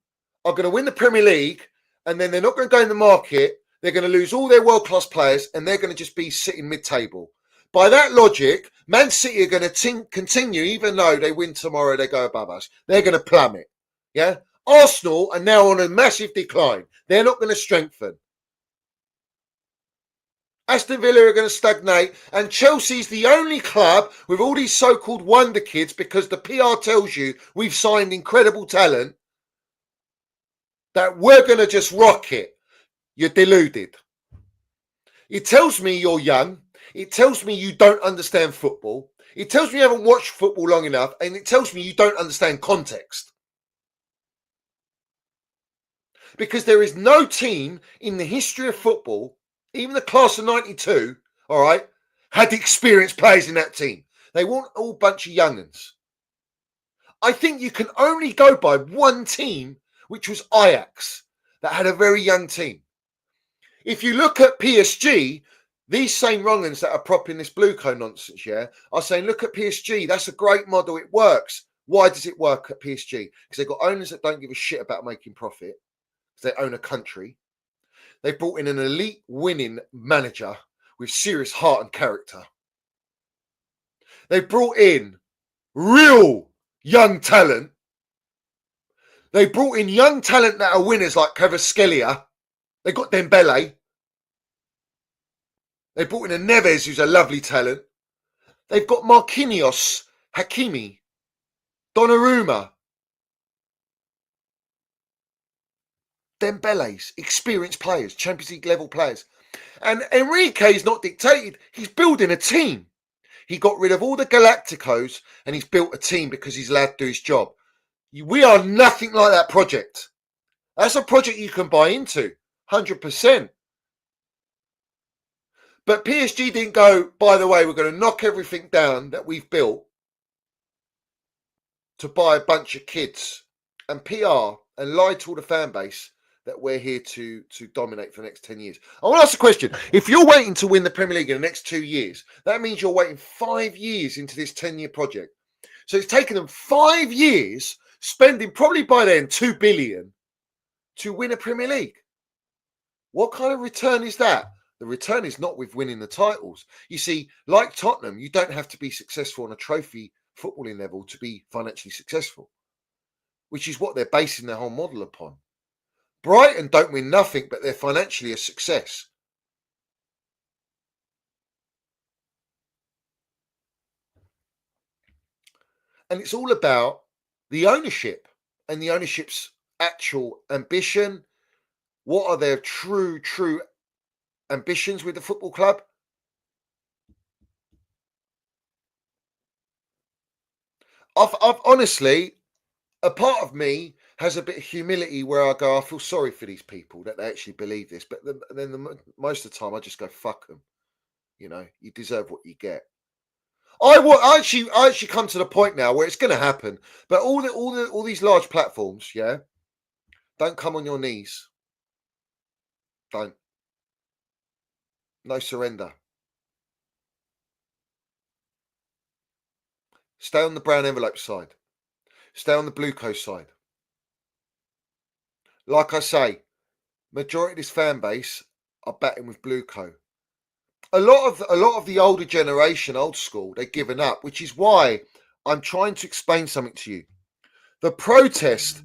are going to win the Premier League, and then they're not going to go in the market. They're going to lose all their world-class players, and they're going to just be sitting mid-table. By that logic, Man City are going to continue, even though they win tomorrow, they go above us. They're going to plummet. Yeah? Arsenal are now on a massive decline. They're not going to strengthen. Aston Villa are going to stagnate, and Chelsea's the only club with all these so-called wonder kids, because the PR tells you we've signed incredible talent, that we're going to just rock it. You're deluded. It tells me you're young. It tells me you don't understand football. It tells me you haven't watched football long enough, and it tells me you don't understand context. Because there is no team in the history of football, even the class of 92, all right, had experienced players in that team. They weren't all a bunch of young'uns. I think you can only go by one team, which was Ajax, that had a very young team. If you look at PSG, these same wrong'uns that are propping this BlueCo nonsense, yeah, are saying, look at PSG, that's a great model, it works. Why does it work at PSG? Because they've got owners that don't give a shit about making profit, because they own a country. They brought in an elite winning manager with serious heart and character. They brought in real young talent. They brought in young talent that are winners like Kvaratskhelia. They got Dembele. They brought in a Neves who's a lovely talent. They've got Marquinhos, Hakimi, Donnarumma. Dembele's experienced players, Champions League level players. And Enrique's not dictated. He's building a team. He got rid of all the Galacticos and he's built a team because he's allowed to do his job. We are nothing like that project. That's a project you can buy into, 100%. But PSG didn't go, by the way, we're going to knock everything down that we've built to buy a bunch of kids and PR and lie to all the fan base that we're here to dominate for the next 10 years. I want to ask a question. If you're waiting to win the Premier League in the next 2 years, that means you're waiting 5 years into this 10-year project. So it's taken them 5 years, spending probably by then 2 billion to win a Premier League. What kind of return is that? The return is not with winning the titles. You see, like Tottenham, you don't have to be successful on a trophy footballing level to be financially successful, which is what they're basing their whole model upon. Brighton don't win nothing, but they're financially a success. And it's all about the ownership and the ownership's actual ambition. What are their true ambitions with the football club? I've honestly, a part of me has a bit of humility where I go, I feel sorry for these people that they actually believe this. But then most of the time I just go, fuck them. You know, you deserve what you get. I actually come to the point now where it's going to happen. But all these large platforms, yeah, don't come on your knees. Don't. No surrender. Stay on the brown envelope side. Stay on the BlueCo side. Like I say, majority of this fan base are batting with BlueCo. A lot of the older generation, old school, they've given up, which is why I'm trying to explain something to you. The protest,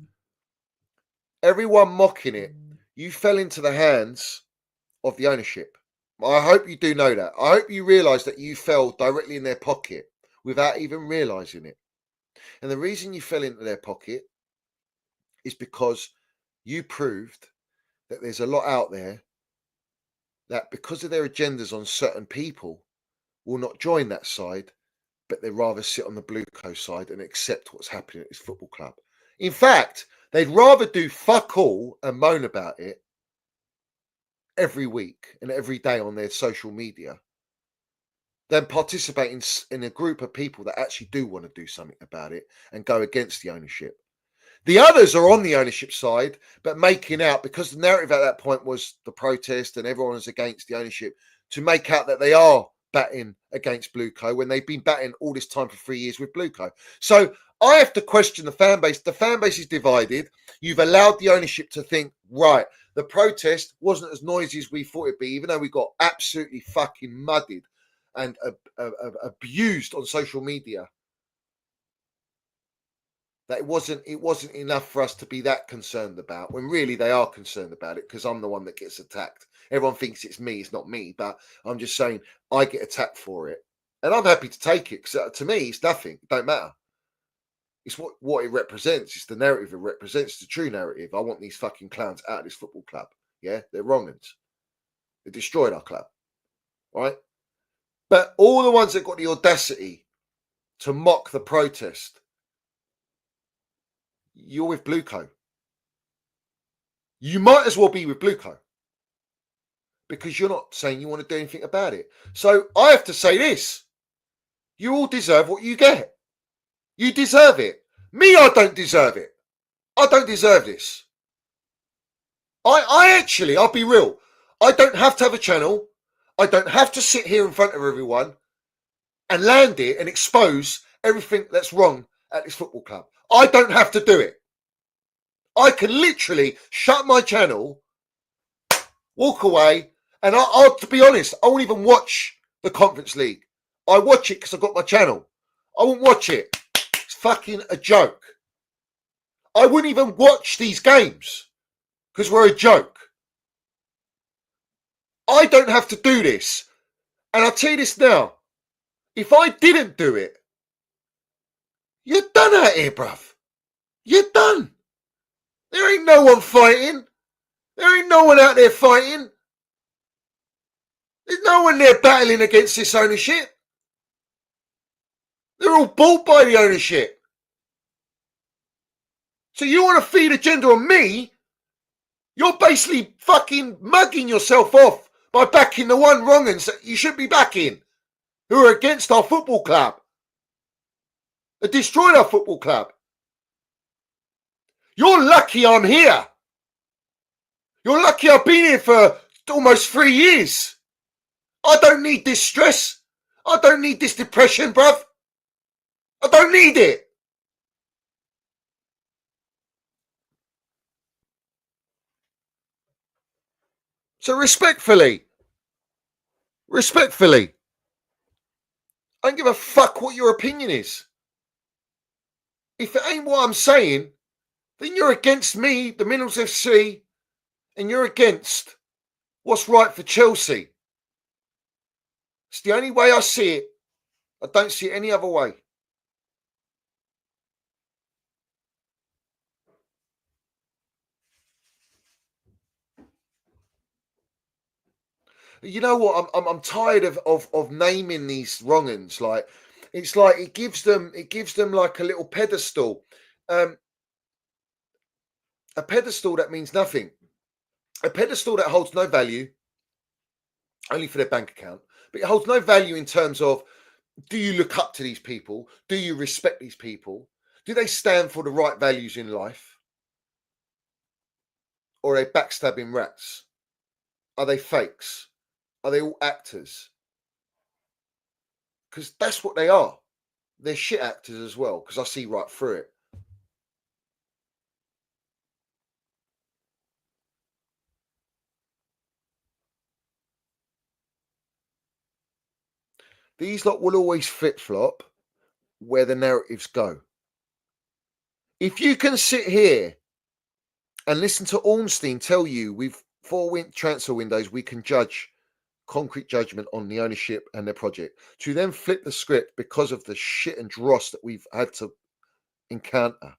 everyone mocking it, you fell into the hands of the ownership. I hope you do know that. I hope you realise that you fell directly in their pocket without even realising it. And the reason you fell into their pocket is because you proved that there's a lot out there that, because of their agendas on certain people, will not join that side, but they'd rather sit on the BlueCo side and accept what's happening at this football club. In fact, they'd rather do fuck all and moan about it every week and every day on their social media than participate in a group of people that actually do want to do something about it and go against the ownership. The others are on the ownership side, but making out, because the narrative at that point was the protest and everyone was against the ownership, to make out that they are batting against BlueCo when they've been batting all this time for 3 years with BlueCo. So I have to question the fan base. The fan base is divided. You've allowed the ownership to think, right, the protest wasn't as noisy as we thought it'd be, even though we got absolutely fucking muddied and abused on social media. That it wasn't enough for us to be that concerned about, when really they are concerned about it, because I'm the one that gets attacked. Everyone thinks it's me. It's not me, but I'm just saying I get attacked for it. And I'm happy to take it, because to me, it's nothing. It don't matter. It's what it represents. It's the narrative it represents. It's the true narrative. I want these fucking clowns out of this football club. Yeah, they're wrong-uns. They destroyed our club. Right? But all the ones that got the audacity to mock the protest, you're with BlueCo. You might as well be with BlueCo, because you're not saying you want to do anything about it. So I have to say this. You all deserve what you get. You deserve it. Me, I don't deserve it. I don't deserve this. I actually, I'll be real. I don't have to have a channel. I don't have to sit here in front of everyone and land it and expose everything that's wrong at this football club. I don't have to do it. I can literally shut my channel, walk away, and I'll, to be honest, I won't even watch the Conference League. I watch it because I've got my channel. I won't watch it. It's fucking a joke. I wouldn't even watch these games because we're a joke. I don't have to do this. And I'll tell you this now. If I didn't do it, you're done out here, bruv. You're done. There ain't no one fighting. There ain't no one out there fighting. There's no one there battling against this ownership. They're all bought by the ownership. So you want to feed agenda on me? You're basically fucking mugging yourself off by backing the one wrong and you should be backing, who are against our football club, that destroyed our football club. You're lucky I'm here. You're lucky I've been here for almost 3 years. I don't need this stress. I don't need this depression, bruv. I don't need it. So respectfully, I don't give a fuck what your opinion is. If it ain't what I'm saying, then you're against me, the Minerals FC, and you're against what's right for Chelsea. It's the only way I see it. I don't see it any other way. You know what? I'm tired of naming these wrong-uns. Like, it's like it gives them like a little pedestal. A pedestal that means nothing. A pedestal that holds no value, only for their bank account. But it holds no value in terms of, do you look up to these people? Do you respect these people? Do they stand for the right values in life? Or are they backstabbing rats? Are they fakes? Are they all actors? Because that's what they are. They're shit actors as well, because I see right through it. These lot will always flip-flop where the narratives go. If you can sit here and listen to Ornstein tell you with 4 transfer windows, we can judge concrete judgment on the ownership and their project, to then flip the script because of the shit and dross that we've had to encounter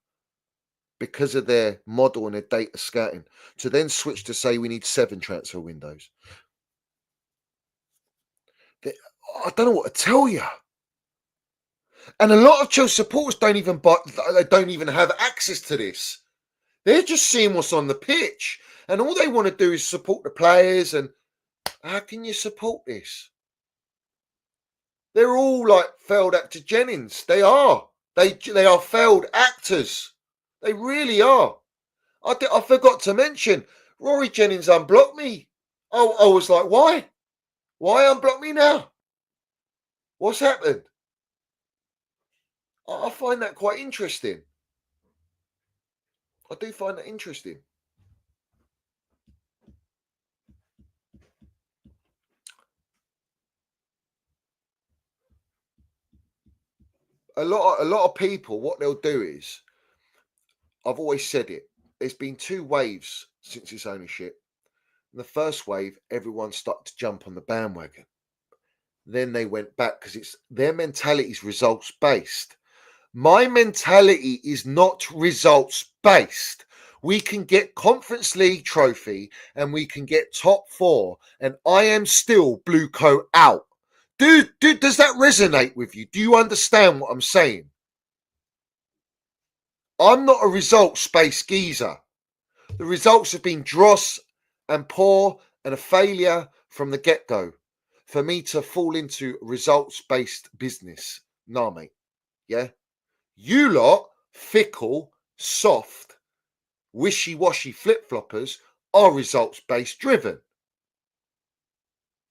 because of their model and their data scouting, to then switch to say we need 7 transfer windows. I don't know what to tell you. And a lot of Chelsea supporters don't even have access to this. They're just seeing what's on the pitch, and all they want to do is support the players. And how can you support this? They're all like failed actor Jennings. They are. They are failed actors. They really are. I forgot to mention, Rory Jennings unblocked me. I was like, why? Why unblock me now? What's happened? I find that quite interesting. I do find that interesting. A lot of people, what they'll do is, I've always said it, there's been 2 waves since its ownership. In the first wave, everyone started to jump on the bandwagon. Then they went back because it's their mentality is results based. My mentality is not results based. We can get Conference League trophy and we can get top 4, and I am still BlueCo out. Does that resonate with you? Do you understand what I'm saying? I'm not a results-based geezer. The results have been dross and poor and a failure from the get-go for me to fall into results-based business. Nah, mate. Yeah? You lot, fickle, soft, wishy-washy flip-floppers, are results-based driven.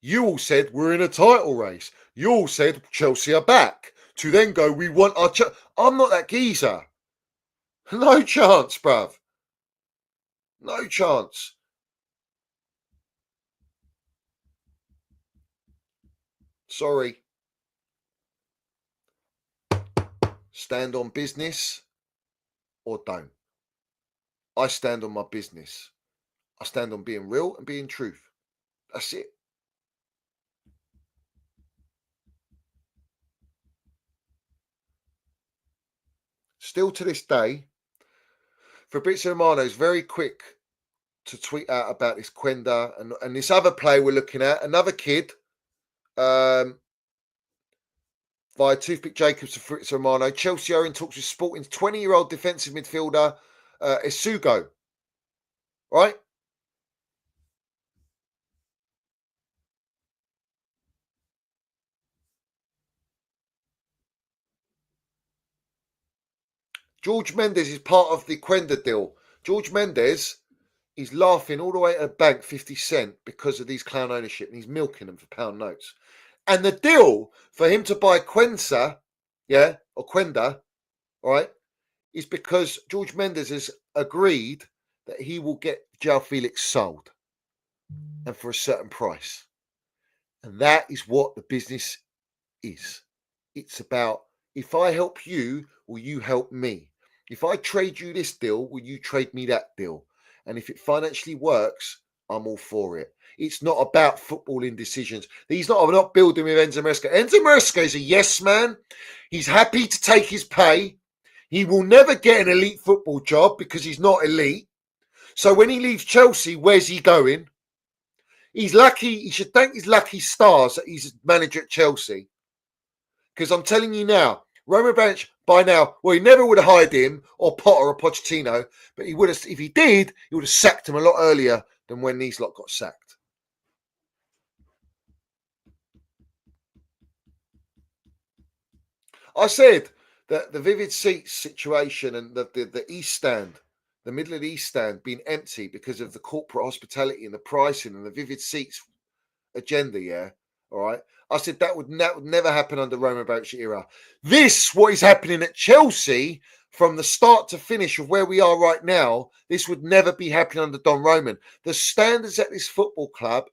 You all said we're in a title race. You all said Chelsea are back. To then go, we want our... I'm not that geezer. No chance, bruv. No chance. Sorry. Stand on business or don't. I stand on my business. I stand on being real and being truth. That's it. Still to this day, Fabrizio Romano is very quick to tweet out about this Quenda and this other player we're looking at, another kid, via Toothpick Jacobs to Fabrizio Romano. Chelsea are in talks with Sporting's 20-year-old defensive midfielder, Isugo. Right? George Mendes is part of the Quenda deal. George Mendes is laughing all the way to the bank 50 cent because of these clown ownership, and he's milking them for pound notes. And the deal for him to buy Quenda, or Quenda, all right, is because George Mendes has agreed that he will get João Felix sold, and for a certain price. And that is what the business is. It's about, if I help you, will you help me? If I trade you this deal, will you trade me that deal? And if it financially works, I'm all for it. It's not about footballing decisions. I'm not building with Enzo Maresca. Enzo Maresca is a yes man. He's happy to take his pay. He will never get an elite football job because he's not elite. So when he leaves Chelsea, where's he going? He's lucky. He should thank his lucky stars that he's manager at Chelsea. Because I'm telling you now, Roman Abramovich, by now, well, he never would have hired him or Potter or Pochettino, but he would have, if he did, he would have sacked him a lot earlier than when these lot got sacked. I said that the Vivid Seats situation and the East Stand, the middle of the East Stand being empty because of the corporate hospitality and the pricing and the Vivid Seats agenda, all right? I said that would never happen under Roman Abramovich era. This, what is happening at Chelsea from the start to finish of where we are right now, this would never be happening under Don Roman. The standards at this football club,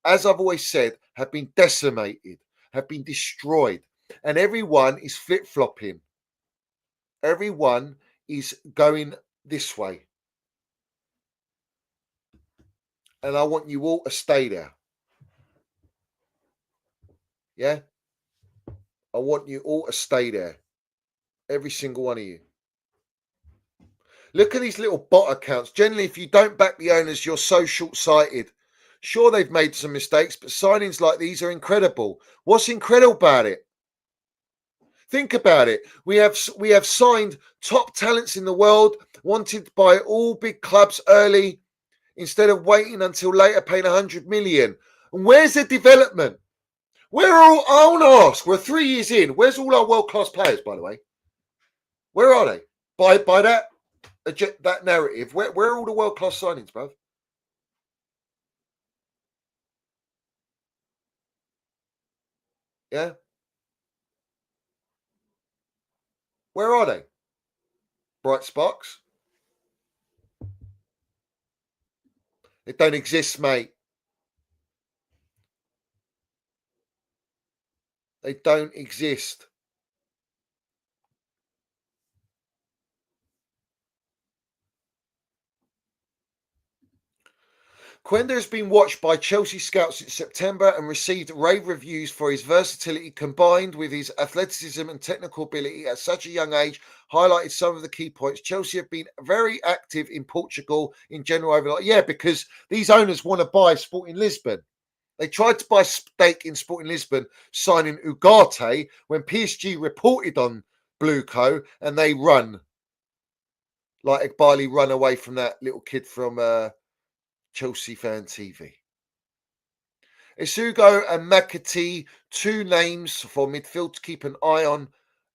as I've always said, have been decimated, have been destroyed. And everyone is flip-flopping. Everyone is going this way. And I want you all to stay there. Yeah? I want you all to stay there. Every single one of you. Look at these little bot accounts. Generally, if you don't back the owners, you're so short-sighted. Sure, they've made some mistakes, but signings like these are incredible. What's incredible about it? Think about it. We have signed top talents in the world, wanted by all big clubs early, instead of waiting until later, paying 100 million. And where's the development? Where are all? I want to ask. We're 3 years in. Where's all our world-class players, by the way? Where are they? By that narrative, where are all the world-class signings, bruv? Yeah. Where are they? Bright sparks? They don't exist, mate. They don't exist. Quenda has been watched by Chelsea scouts since September and received rave reviews for his versatility combined with his athleticism and technical ability at such a young age. Highlighted some of the key points. Chelsea have been very active in Portugal in general overall. Yeah, because these owners want to buy Sporting Lisbon. They tried to buy stake in Sporting Lisbon, signing Ugarte when PSG reported on BlueCo, and they run like Iqbali run away from that little kid from Chelsea Fan TV. Isugo and McAtee, two names for midfield to keep an eye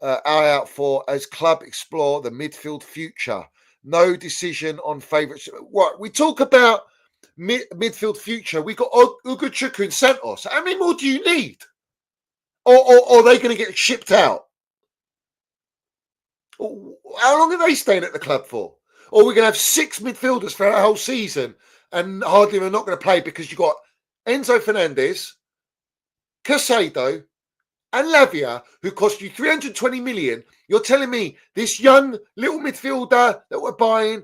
out for as club explore the midfield future. No decision on favourites. What we talk about midfield future. We got Ugochukwu and Santos. How many more do you need? Or are they going to get shipped out? How long are they staying at the club for? Or we're going to have 6 midfielders for our whole season and hardly are not going to play because you've got Enzo Fernandez, Casado, and Lavia, who cost you 320 million. You're telling me this young little midfielder that we're buying,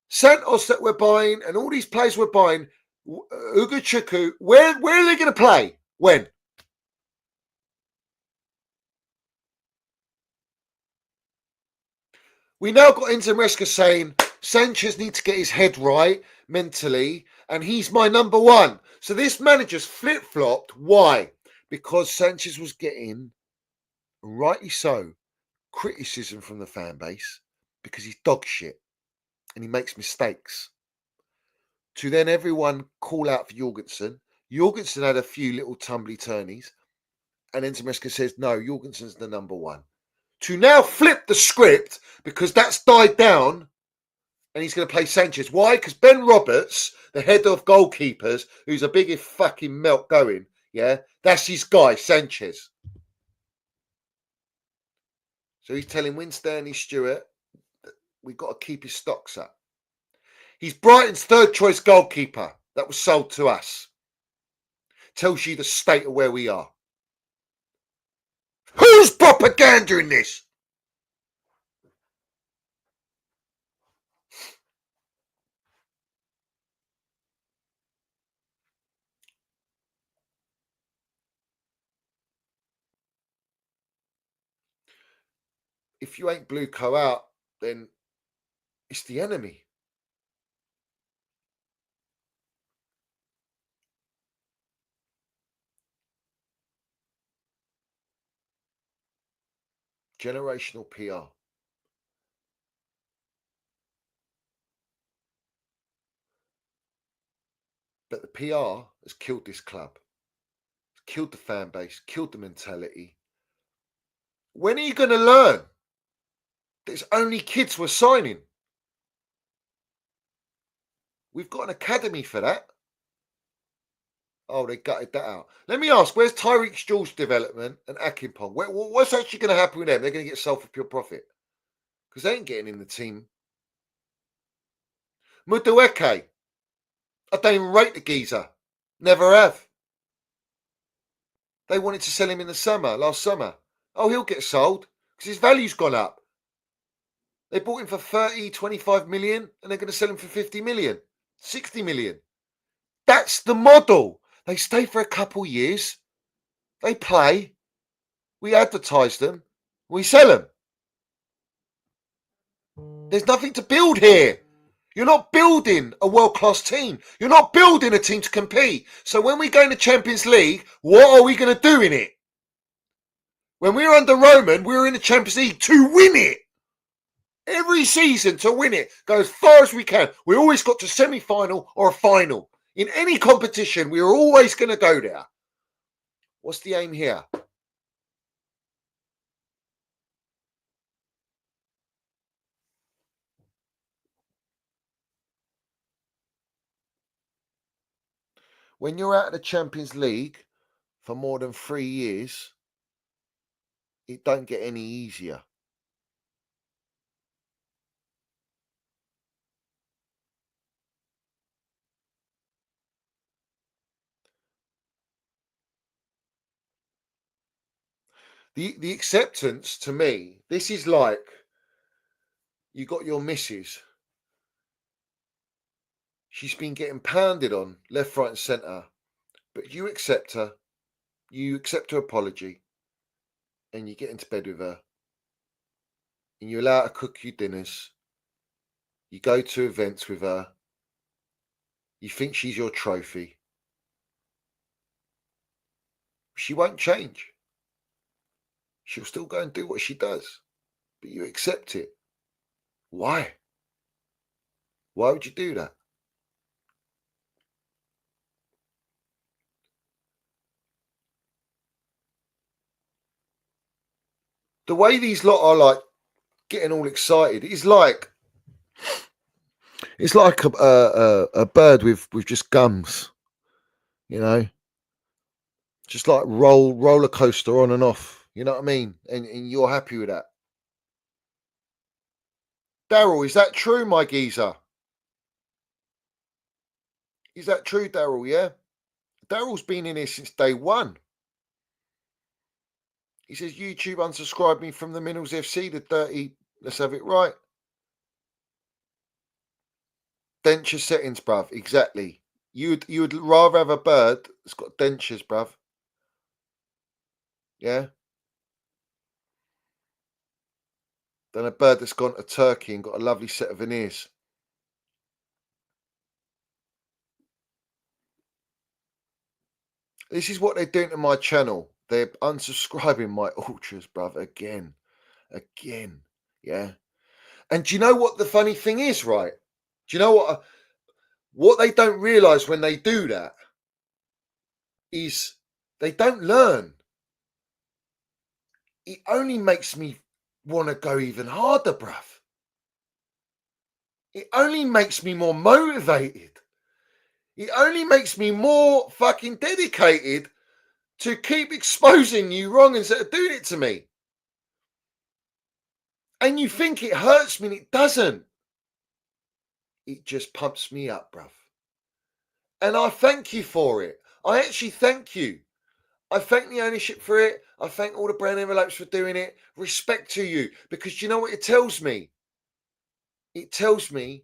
Santos that we're buying, and all these players we're buying, Ugochukwu, where are they going to play? When? We now got Enzo Maresca saying Sanchez needs to get his head right mentally, and he's my number one. So this manager's flip-flopped. Why? Because Sanchez was getting, rightly so, criticism from the fan base because he's dog shit and he makes mistakes. To then everyone call out for Jorgensen. Jorgensen had a few little tumbly turnies, and Enzo Maresca says, no, Jorgensen's the number one. to now flip the script because that's died down and he's going to play Sanchez. Why? Because Ben Roberts, the head of goalkeepers, who's the biggest fucking melt going, yeah, that's his guy, Sanchez. So he's telling Winstanley Stewart that we've got to keep his stocks up. He's Brighton's third choice goalkeeper that was sold to us. Tells you the state of where we are. Who's propagandering this? If you ain't BlueCo out, then it's the enemy. Generational PR. But the PR has killed this club. It's killed the fan base, killed the mentality. When are you going to learn that it's only kids we're signing? We've got an academy for that. Oh, they gutted that out. Let me ask, where's Tyreek Stewell's development and Akinpong? What's actually going to happen with them? They're going to get sold for pure profit. Because they ain't getting in the team. Mudueke. I don't even rate the geezer. Never have. They wanted to sell him in the summer, last summer. Oh, he'll get sold because his value's gone up. They bought him for 30, 25 million and they're going to sell him for 50 million, 60 million. That's the model. They stay for a couple years. They play. We advertise them. We sell them. There's nothing to build here. You're not building a world-class team. You're not building a team to compete. So when we go in the Champions League, what are we going to do in it? When we were under Roman, we were in the Champions League to win it. Every season to win it. Go as far as we can. We always got to semi-final or a final. In any competition, we were always going to go there. What's the aim here? When you're out of the Champions League for more than 3 years, it don't get any easier. The acceptance to me, this is like you got your missus. She's been getting pounded on left, right, and centre, but you accept her. You accept her apology, and you get into bed with her, and you allow her to cook you dinners. You go to events with her. You think she's your trophy. She won't change. She'll still go and do what she does, but you accept it. Why? Why would you do that? The way these lot are like getting all excited is like it's like a bird with just gums, you know, just like roller coaster on and off. You know what I mean? And you're happy with that. Daryl, is that true, my geezer? Is that true, Daryl? Yeah. Daryl's been in here since day one. He says, YouTube unsubscribed me from the Minerals FC, the dirty, let's have it right. Denture settings, bruv. Exactly. You'd rather have a bird that's got dentures, bruv. Yeah? Than a bird that's gone to Turkey and got a lovely set of veneers. This is what they're doing to my channel. They're unsubscribing my ultras, bruv, again. Yeah. And do you know what the funny thing is, right? Do you know what they don't realise when they do that is they don't learn. It only makes me want to go even harder, bruv. It only makes me more motivated. It only makes me more fucking dedicated to keep exposing you wrong'uns that are doing it to me. And you think it hurts me, and it doesn't. It just pumps me up, bruv. And I thank you for it. I actually thank you. I thank the ownership for it. I thank all the brown envelopes for doing it. Respect to you. Because you know what it tells me? It tells me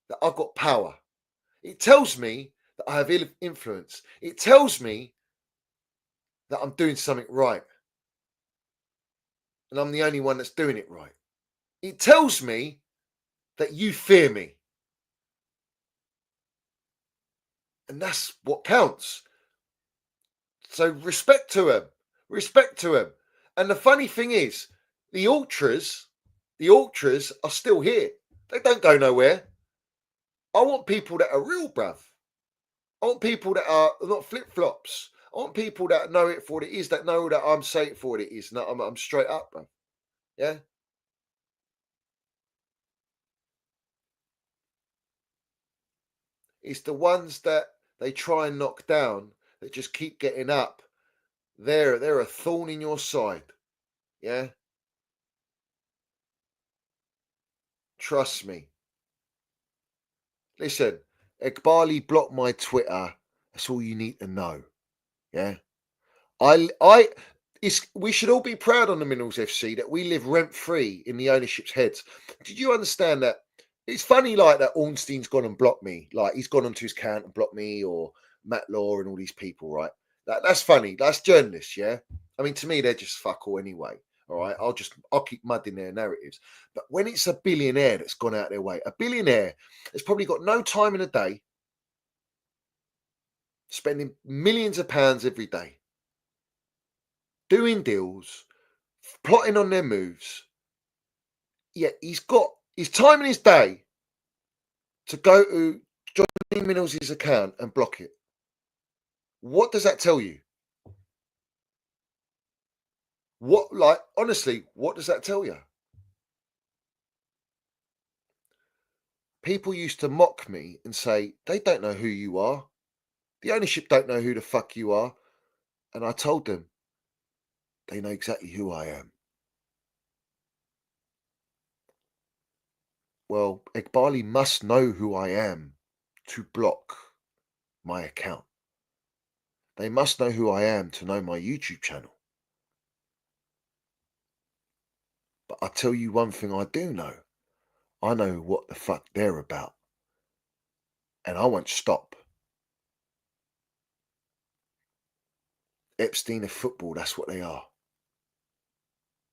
that I've got power. It tells me that I have influence. It tells me that I'm doing something right. And I'm the only one that's doing it right. It tells me that you fear me. And that's what counts. So respect to him. Respect to him. And the funny thing is, the ultras are still here. They don't go nowhere. I want people that are real, bruv. I want people that are not flip-flops. I want people that know it for what it is, that know that I'm saying it for what it is. No, I'm straight up, bruv. Yeah? It's the ones that they try and knock down that just keep getting up. They're a thorn in your side. Yeah? Trust me. Listen, Iqbali blocked my Twitter. That's all you need to know. Yeah? We should all be proud on the Minerals FC that we live rent-free in the ownership's heads. Did you understand that? It's funny like that Ornstein's gone and blocked me. Like he's gone onto his account and blocked me, or Matt Law and all these people, right? That's funny. That's journalists, yeah? I mean, to me, they're just fuck all anyway. All right, I'll keep mudding their narratives. But when it's a billionaire that's gone out their way, a billionaire that's probably got no time in a day, spending millions of pounds every day, doing deals, plotting on their moves, yet he's got his time in his day to go to Johnny Minnels' account and block it. What does that tell you? Honestly, what does that tell you? People used to mock me and say, they don't know who you are. The ownership don't know who the fuck you are. And I told them, they know exactly who I am. Well, Iqbali must know who I am to block my account. They must know who I am to know my YouTube channel. But I'll tell you one thing I do know. I know what the fuck they're about. And I won't stop. Epstein of football, that's what they are.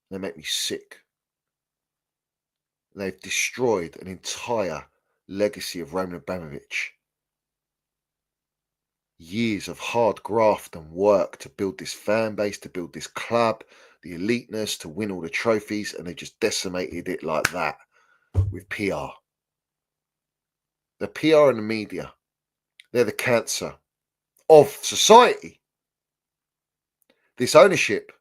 They make me sick. They've destroyed an entire legacy of Roman Abramovich. Years of hard graft and work to build this fan base, to build this club, the eliteness, to win all the trophies, and they just decimated it like that with PR. The PR and the media, they're the cancer of society. This ownership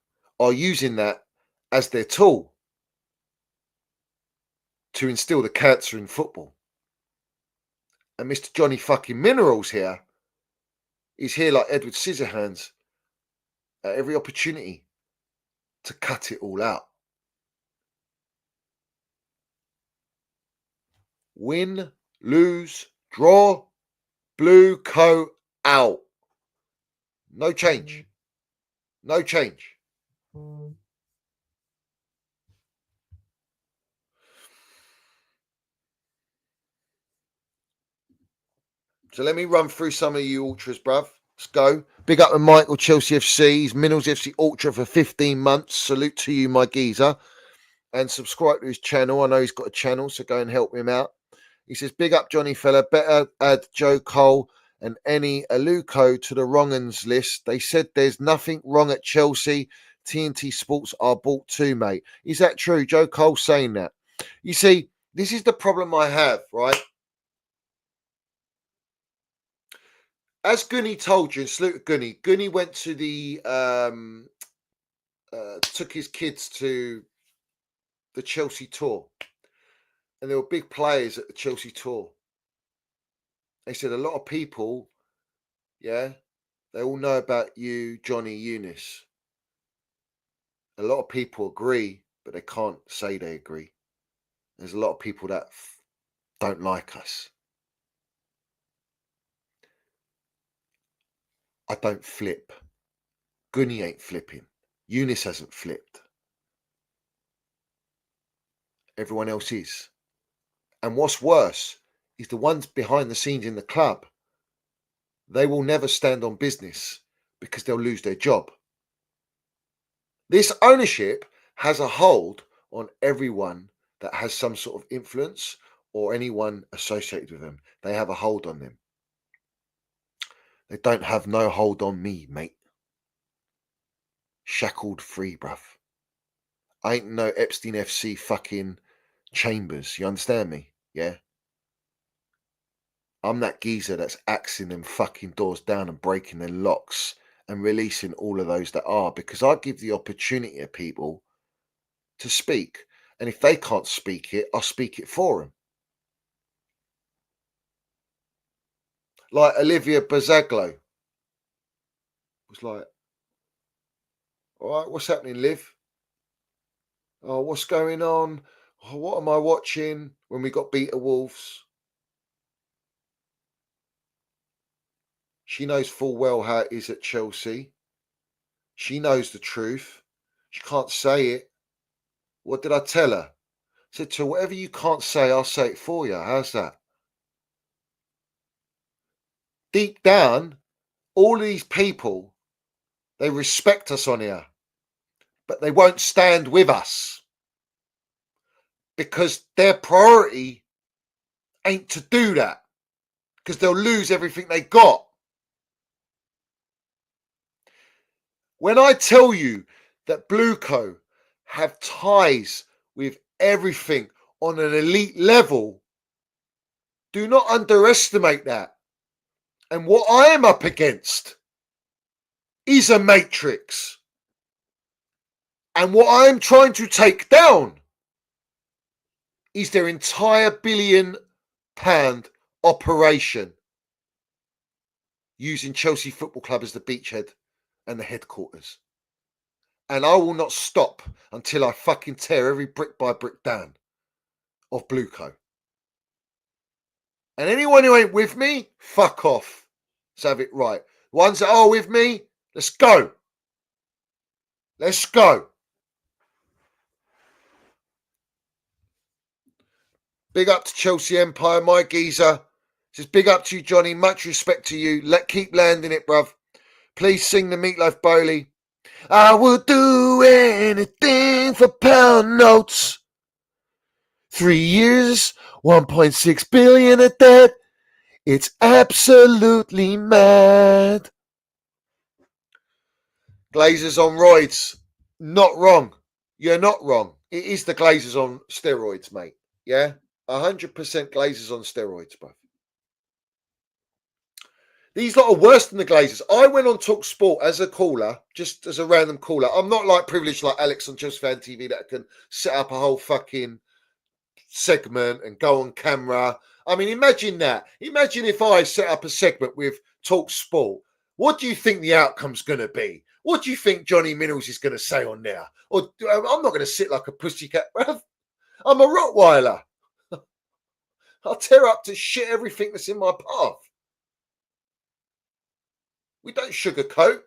are using that as their tool to instill the cancer in football. And Mr. Johnny fucking Minerals here is here like Edward Scissorhands at every opportunity to cut it all out. Win, lose, draw, BlueCo out. No change. No change. So let me run through some of you ultras, bruv. Let's go. Big up to Michael, Chelsea FC. He's Minerals FC Ultra for 15 months. Salute to you, my geezer. And subscribe to his channel. I know he's got a channel, so go and help him out. He says, big up, Johnny fella. Better add Joe Cole and any Aluko to the wrong-uns list. They said there's nothing wrong at Chelsea. TNT Sports are bought too, mate. Is that true? Joe Cole saying that. You see, this is the problem I have, right? As Gunny told you, and salute to Gunny went to the, took his kids to the Chelsea tour, and there were big players at the Chelsea tour. They said a lot of people, yeah, they all know about you, Johnny, Younes. A lot of people agree, but they can't say they agree. There's a lot of people that don't like us. I don't flip. Gunny ain't flipping. Younes hasn't flipped. Everyone else is. And what's worse is the ones behind the scenes in the club. They will never stand on business because they'll lose their job. This ownership has a hold on everyone that has some sort of influence or anyone associated with them. They have a hold on them. They don't have no hold on me, mate. Shackled free, bruv. I ain't no Epstein FC fucking Chambers. You understand me? Yeah? I'm that geezer that's axing them fucking doors down and breaking their locks and releasing all of those that are, because I give the opportunity to people to speak. And if they can't speak it, I'll speak it for them. Like Olivia Bazaglo was like, all right, what's happening, Liv? Oh, what's going on? Oh, what am I watching when we got beat at Wolves? She knows full well how it is at Chelsea. She knows the truth. She can't say it. What did I tell her? I said to her, whatever you can't say, I'll say it for you. How's that? Deep down, all of these people, they respect us on here, but they won't stand with us because their priority ain't to do that, because they'll lose everything they got. When I tell you that BlueCo have ties with everything on an elite level, do not underestimate that. And what I am up against is a matrix. And what I'm trying to take down is their entire £1 billion operation using Chelsea Football Club as the beachhead and the headquarters. And I will not stop until I fucking tear every brick by brick down of BlueCo. And anyone who ain't with me, fuck off. Let's have it right. The ones that are with me, let's go. Let's go. Big up to Chelsea Empire, my geezer. Says big up to you, Johnny. Much respect to you. Keep landing it, bruv. Please sing the Meatloaf Bowley. I will do anything for pound notes. 3 years, 1.6 billion of debt. It's absolutely mad. Glazers on roids. Not wrong. You're not wrong. It is the Glazers on steroids, mate. Yeah? 100% Glazers on steroids, bro. These lot are worse than the Glazers. I went on Talk Sport as a caller, just as a random caller. I'm not like privileged like Alex on Chelsea Fan TV that can set up a whole fucking segment and go on camera. I mean, imagine that. Imagine if I set up a segment with Talk Sport. What do you think the outcome's going to be? What do you think Johnny Minnels is going to say on there? Or I'm not going to sit like a pussycat, bruv. I'm a Rottweiler. I'll tear up to shit everything that's in my path. We don't sugarcoat.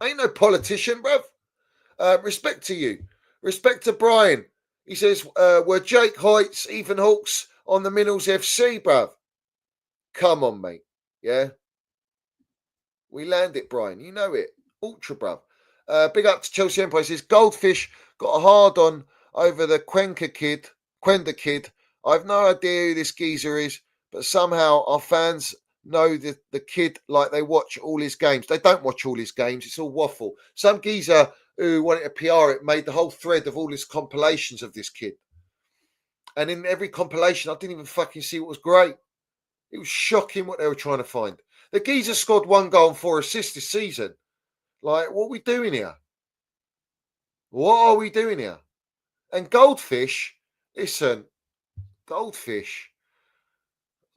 I ain't no politician, bruv. Respect to you. Respect to Brian. He says, were Jake Hoyts, Ethan Hawks on the Minnels FC, bruv? Come on, mate. Yeah? We land it, Brian. You know it. Ultra, bruv. Big up to Chelsea Empire. He says, Goldfish got a hard on over the Quenda kid. I've no idea who this geezer is, but somehow our fans know the kid like they watch all his games. They don't watch all his games. It's all waffle. Some geezer who wanted to PR it made the whole thread of all his compilations of this kid. And in every compilation, I didn't even fucking see what was great. It was shocking what they were trying to find. The geezer scored 1 goal and 4 assists this season. Like, what are we doing here? What are we doing here? And Goldfish, listen, Goldfish,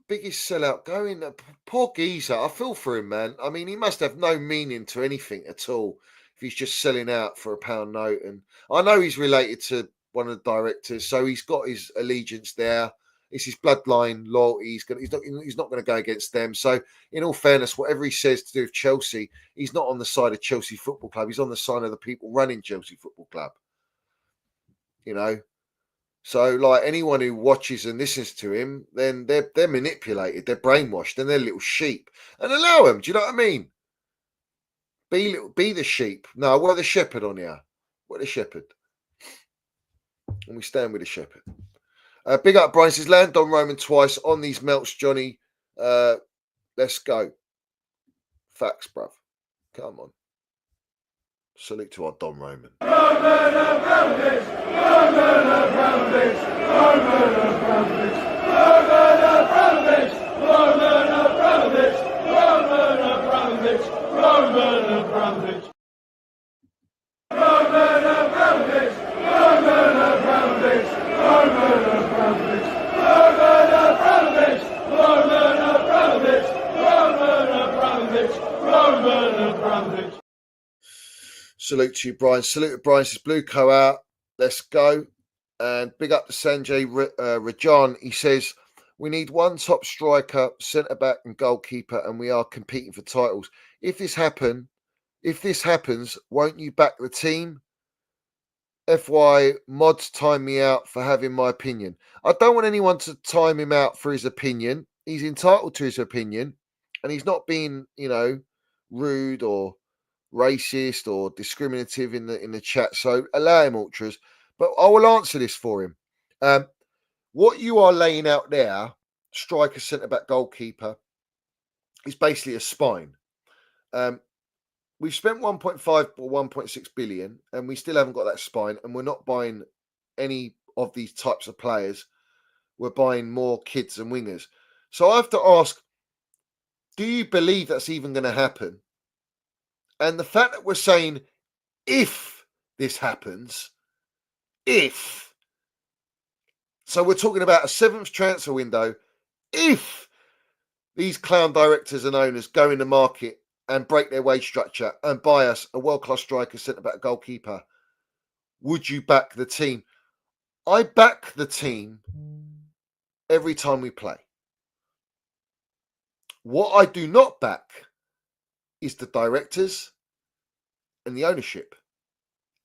biggest sellout going. Poor geezer. I feel for him, man. I mean, he must have no meaning to anything at all if he's just selling out for a £1 note. And I know he's related to one of the directors, so he's got his allegiance there. It's his bloodline loyalty. He's not going to go against them. So, in all fairness, whatever he says to do with Chelsea, he's not on the side of Chelsea Football Club. He's on the side of the people running Chelsea Football Club. You know, so like anyone who watches and listens to him, then they're manipulated, they're brainwashed, and they're little sheep. And allow them. Do you know what I mean? Be the sheep. No, we're the shepherd on here. We're the shepherd, and we stand with the shepherd. Big up, Brian says, land Don Roman twice on these melts, Johnny. Let's go. Facts, bruv. Come on. Salute to our Don Roman. Salute to you, Brian. Salute to Brian. Says BlueCo out. Let's go. And big up to Sanjay Rajan. He says, we need one top striker, centre-back and goalkeeper, and we are competing for titles. If this happens, won't you back the team? FY, mods time me out for having my opinion. I don't want anyone to time him out for his opinion. He's entitled to his opinion, and he's not being, rude or racist or discriminative in the chat. So allow him, ultras. But I will answer this for him. What you are laying out there, striker, centre-back, goalkeeper, is basically a spine. We've spent 1.5 or 1.6 billion, and we still haven't got that spine, and we're not buying any of these types of players. We're buying more kids and wingers. So I have to ask, do you believe that's even going to happen? And the fact that we're saying, if this happens, so we're talking about a 7th transfer window, if these clown directors and owners go in the market and break their wage structure and buy us a world-class striker, centre-back, goalkeeper, would you back the team? I back the team every time we play. What I do not back is the directors and the ownership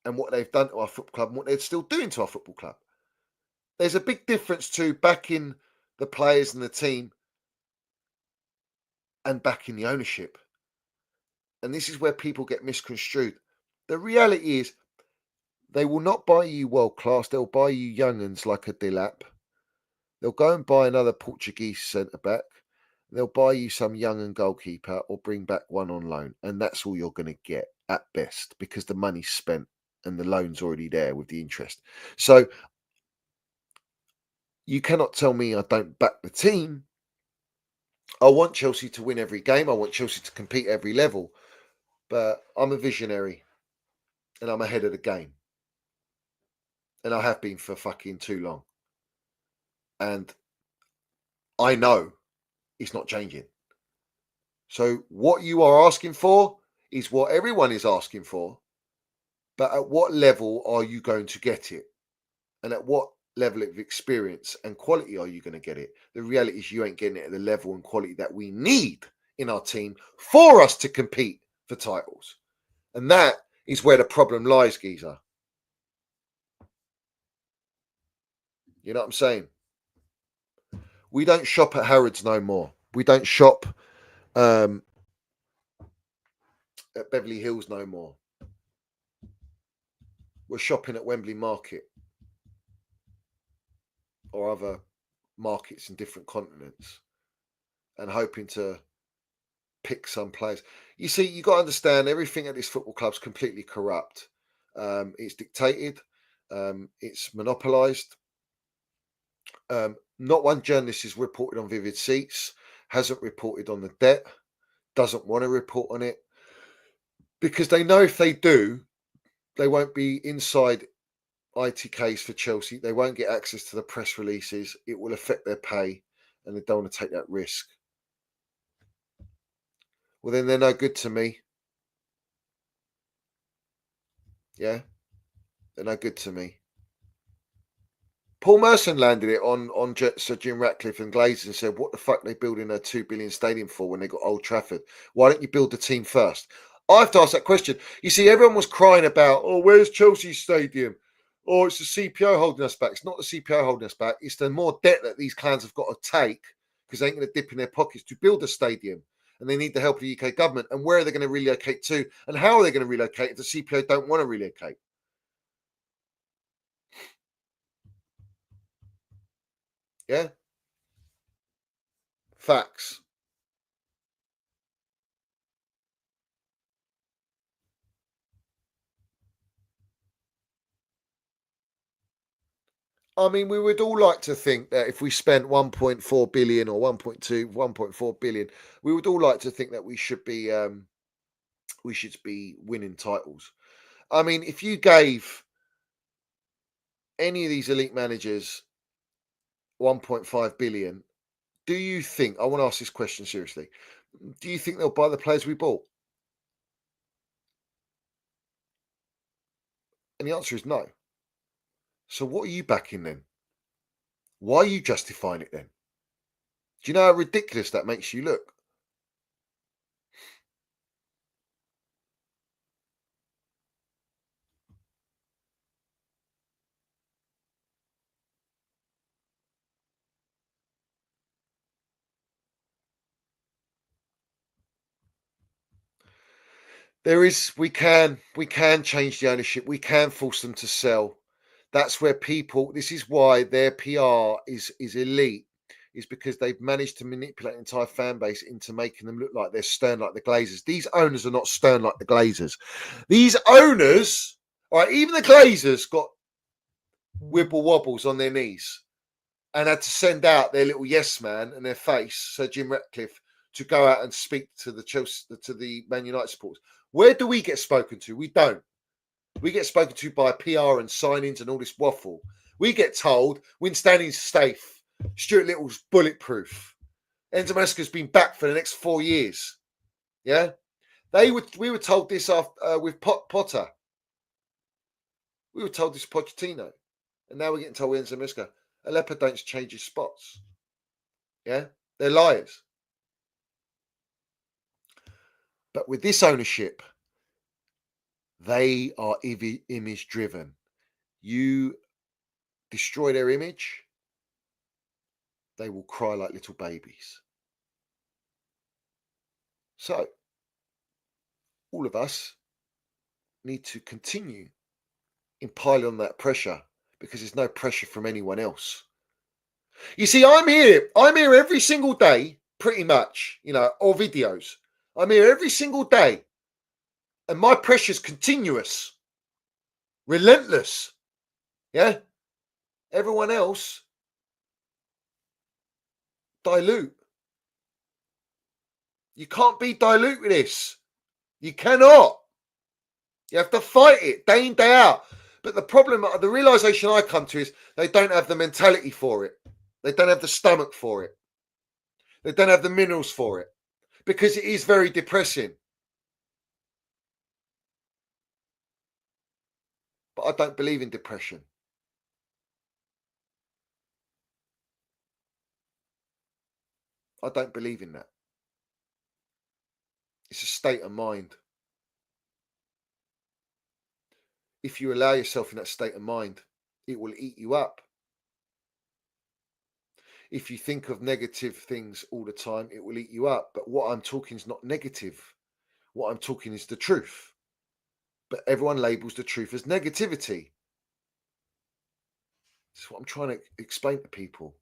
and what they've done to our football club and what they're still doing to our football club. There's a big difference to backing the players and the team and backing the ownership. And this is where people get misconstrued. The reality is they will not buy you world class. They'll buy you young'uns like a Dilap. They'll go and buy another Portuguese centre-back. They'll buy you some young and goalkeeper or bring back one on loan. And that's all you're going to get at best because the money's spent and the loan's already there with the interest. So you cannot tell me I don't back the team. I want Chelsea to win every game. I want Chelsea to compete at every level. But I'm a visionary and I'm ahead of the game. And I have been for fucking too long. And I know it's not changing. So what you are asking for is what everyone is asking for. But at what level are you going to get it? And at what level of experience and quality are you going to get it? The reality is you ain't getting it at the level and quality that we need in our team for us to compete for titles. And that is where the problem lies, geezer. You know what I'm saying? We don't shop at Harrods no more. We don't shop at Beverly Hills no more. We're shopping at Wembley Market or other markets in different continents and hoping to pick some players. You see, you got to understand everything at this football club's completely corrupt. It's dictated. It's monopolised. Not one journalist is reported on Vivid Seats, hasn't reported on the debt, doesn't want to report on it, because they know if they do, they won't be inside ITKs for Chelsea. They won't get access to the press releases. It will affect their pay, and they don't want to take that risk. Well, then they're no good to me. Yeah, they're no good to me. Paul Merson landed it on Sir Jim Ratcliffe and Glazers and said, what the fuck are they building a 2 billion stadium for when they got Old Trafford? Why don't you build the team first? I have to ask that question. You see, everyone was crying about, oh, where's Chelsea's stadium? Oh, it's the CPO holding us back. It's not the CPO holding us back. It's the more debt that these clans have got to take because they ain't going to dip in their pockets to build a stadium. And they need the help of the UK government. And where are they going to relocate to? And how are they going to relocate if the CPO don't want to relocate? Yeah? Facts. I mean, we would all like to think that if we spent 1.4 billion or 1.2, 1.4 billion, we would all like to think that we should be winning titles. I mean, if you gave any of these elite managers 1.5 billion, do you think, I want to ask this question seriously, do you think they'll buy the players we bought? And the answer is no. So what are you backing then? Why are you justifying it then? Do you know how ridiculous that makes you look? We can change the ownership. We can force them to sell. That's where this is why their PR is elite, is because they've managed to manipulate the entire fan base into making them look like they're stern like the Glazers. These owners are not stern like the Glazers. These owners, all right, even the Glazers got wibble wobbles on their knees and had to send out their little yes man and their face, Sir Jim Ratcliffe, to go out and speak to the Man United supporters. Where do we get spoken to? We don't. We get spoken to by PR and signings and all this waffle. We get told Winstanley's safe, Stuart Little's bulletproof, Enzo Maresca's been back for the next 4 years. Yeah, we were told this after with Potter. We were told this Pochettino, and now we're getting told Enzo Maresca. Aleppo don't change his spots. Yeah, they're liars. But with this ownership, they are image driven. You destroy their image, they will cry like little babies. So, all of us need to continue impiling on that pressure because there's no pressure from anyone else. You see, I'm here every single day, pretty much, or videos. I'm here every single day, and my pressure's continuous, relentless. Yeah? Everyone else, dilute. You can't be dilute with this. You cannot. You have to fight it day in, day out. But the realization I come to is they don't have the mentality for it. They don't have the stomach for it. They don't have the minerals for it. Because it is very depressing. But I don't believe in depression. I don't believe in that. It's a state of mind. If you allow yourself in that state of mind, it will eat you up. If you think of negative things all the time, it will eat you up. But what I'm talking is not negative. What I'm talking is the truth. But everyone labels the truth as negativity. That's what I'm trying to explain to people.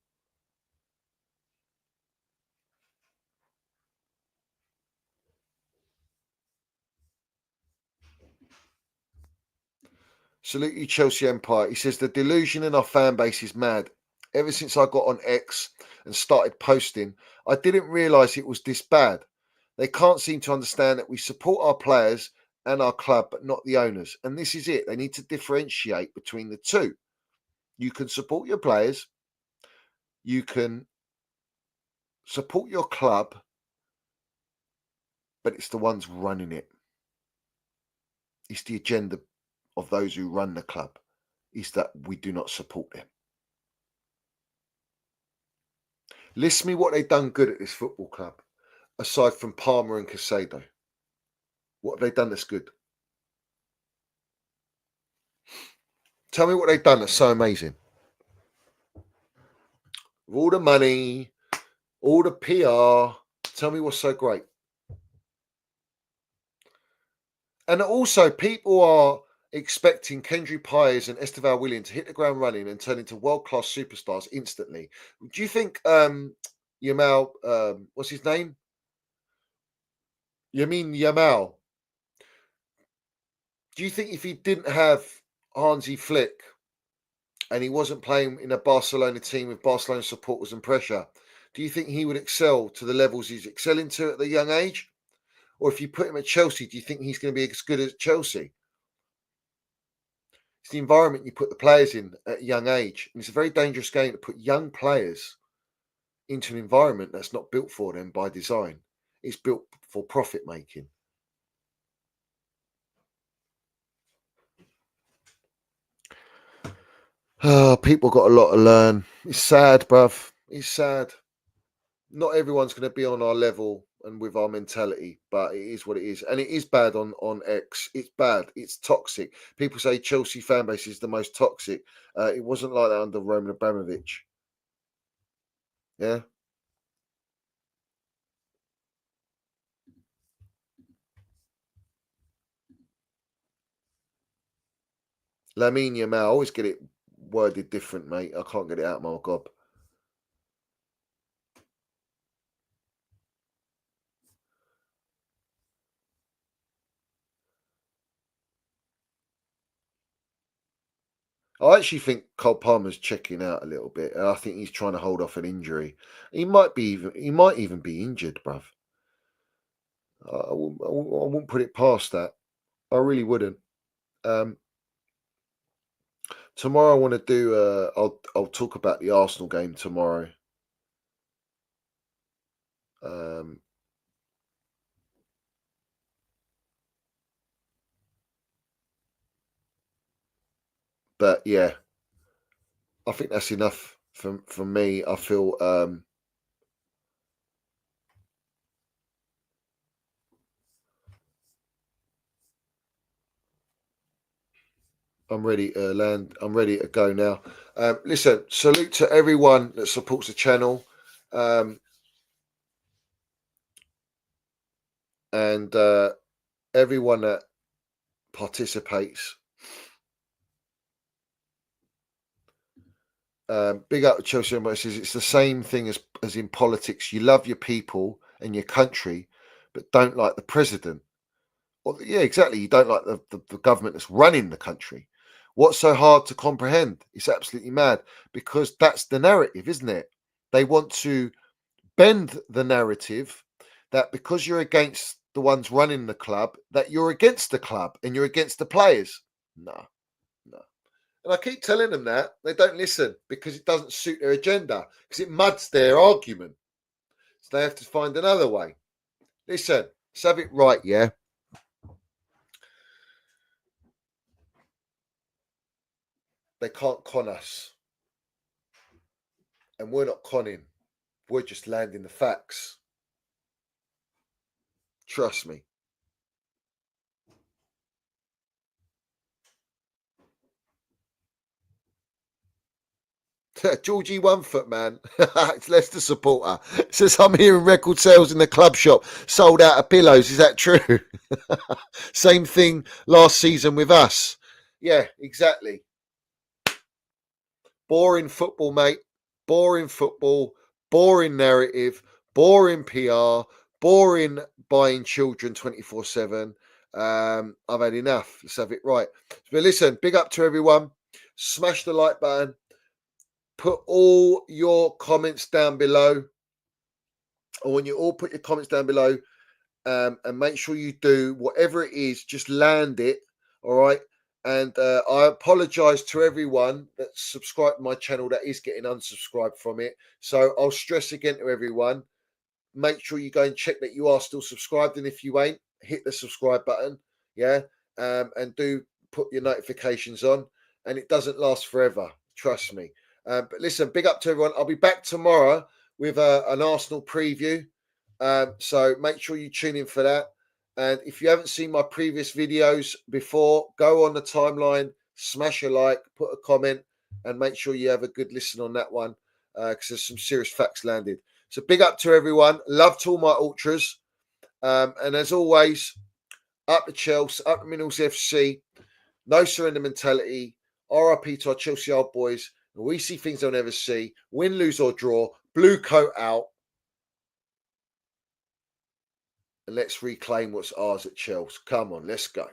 Salute you, Chelsea Empire. He says, the delusion in our fan base is mad. Ever since I got on X and started posting, I didn't realise it was this bad. They can't seem to understand that we support our players and our club, but not the owners. And this is it. They need to differentiate between the two. You can support your players. You can support your club, but it's the ones running it. It's the agenda of those who run the club, is that we do not support them. List me what they've done good at this football club, aside from Palmer and Casado. What have they done that's good? Tell me what they've done that's so amazing. With all the money, all the PR, tell me what's so great. And also, people are expecting Kendry Pires and Esteval William to hit the ground running and turn into world-class superstars instantly. Do you think Yamal, what's his name? Yamal. Do you think if he didn't have Hansi Flick and he wasn't playing in a Barcelona team with Barcelona supporters and pressure, do you think he would excel to the levels he's excelling to at the young age? Or if you put him at Chelsea, do you think he's going to be as good as Chelsea? It's the environment you put the players in at a young age. And it's a very dangerous game to put young players into an environment that's not built for them by design. It's built for profit making. Oh, people got a lot to learn. It's sad, bruv. It's sad. Not everyone's going to be on our level and with our mentality, but it is what it is. And it is bad on X. It's bad. It's toxic. People say Chelsea fan base is the most toxic. It wasn't like that under Roman Abramovich. Yeah. Lamine Yamal, I always get it worded different, mate. I can't get it out of my gob. I actually think Cole Palmer's checking out a little bit, and I think he's trying to hold off an injury. He might even be injured, bruv. I wouldn't put it past that. I really wouldn't. Tomorrow I want to do. I'll talk about the Arsenal game tomorrow. But yeah, I think that's enough from me. I feel I'm ready to land. I'm ready to go now. Listen, salute to everyone that supports the channel. And everyone that participates. Big up to Chelsea. Everybody says it's the same thing as in politics. You love your people and your country, but don't like the president. Well, yeah, exactly. You don't like the government that's running the country. What's so hard to comprehend? It's absolutely mad, because that's the narrative, isn't it? They want to bend the narrative that because you're against the ones running the club, that you're against the club and you're against the players. No. And I keep telling them that. They don't listen because it doesn't suit their agenda, because it muds their argument. So they have to find another way. Listen, let's have it right, yeah? They can't con us. And we're not conning. We're just landing the facts. Trust me. Georgie One Foot, man. It's Leicester supporter. Says, I'm hearing record sales in the club shop sold out of pillows. Is that true? Same thing last season with us. Yeah, exactly. Boring football, mate. Boring football. Boring narrative. Boring PR. Boring buying children 24/7. I've had enough. Let's have it right. But listen, big up to everyone. Smash the like button. Put all your comments down below. Or when you all put your comments down below, and make sure you do whatever it is, just land it. All right. And I apologize to everyone that's subscribed to my channel that is getting unsubscribed from it. So I'll stress again to everyone, make sure you go and check that you are still subscribed. And if you ain't, hit the subscribe button. Yeah. And do put your notifications on. And it doesn't last forever. Trust me. But listen, big up to everyone. I'll be back tomorrow with an Arsenal preview. So make sure you tune in for that. And if you haven't seen my previous videos before, go on the timeline, smash a like, put a comment, and make sure you have a good listen on that one, because there's some serious facts landed. So big up to everyone. Love to all my ultras. And as always, up the Chelsea, up the Minerals FC, no surrender mentality, RIP to our Chelsea old boys. And we see things they'll never see. Win, lose, or draw. BlueCo out. And let's reclaim what's ours at Chelsea. Come on, let's go.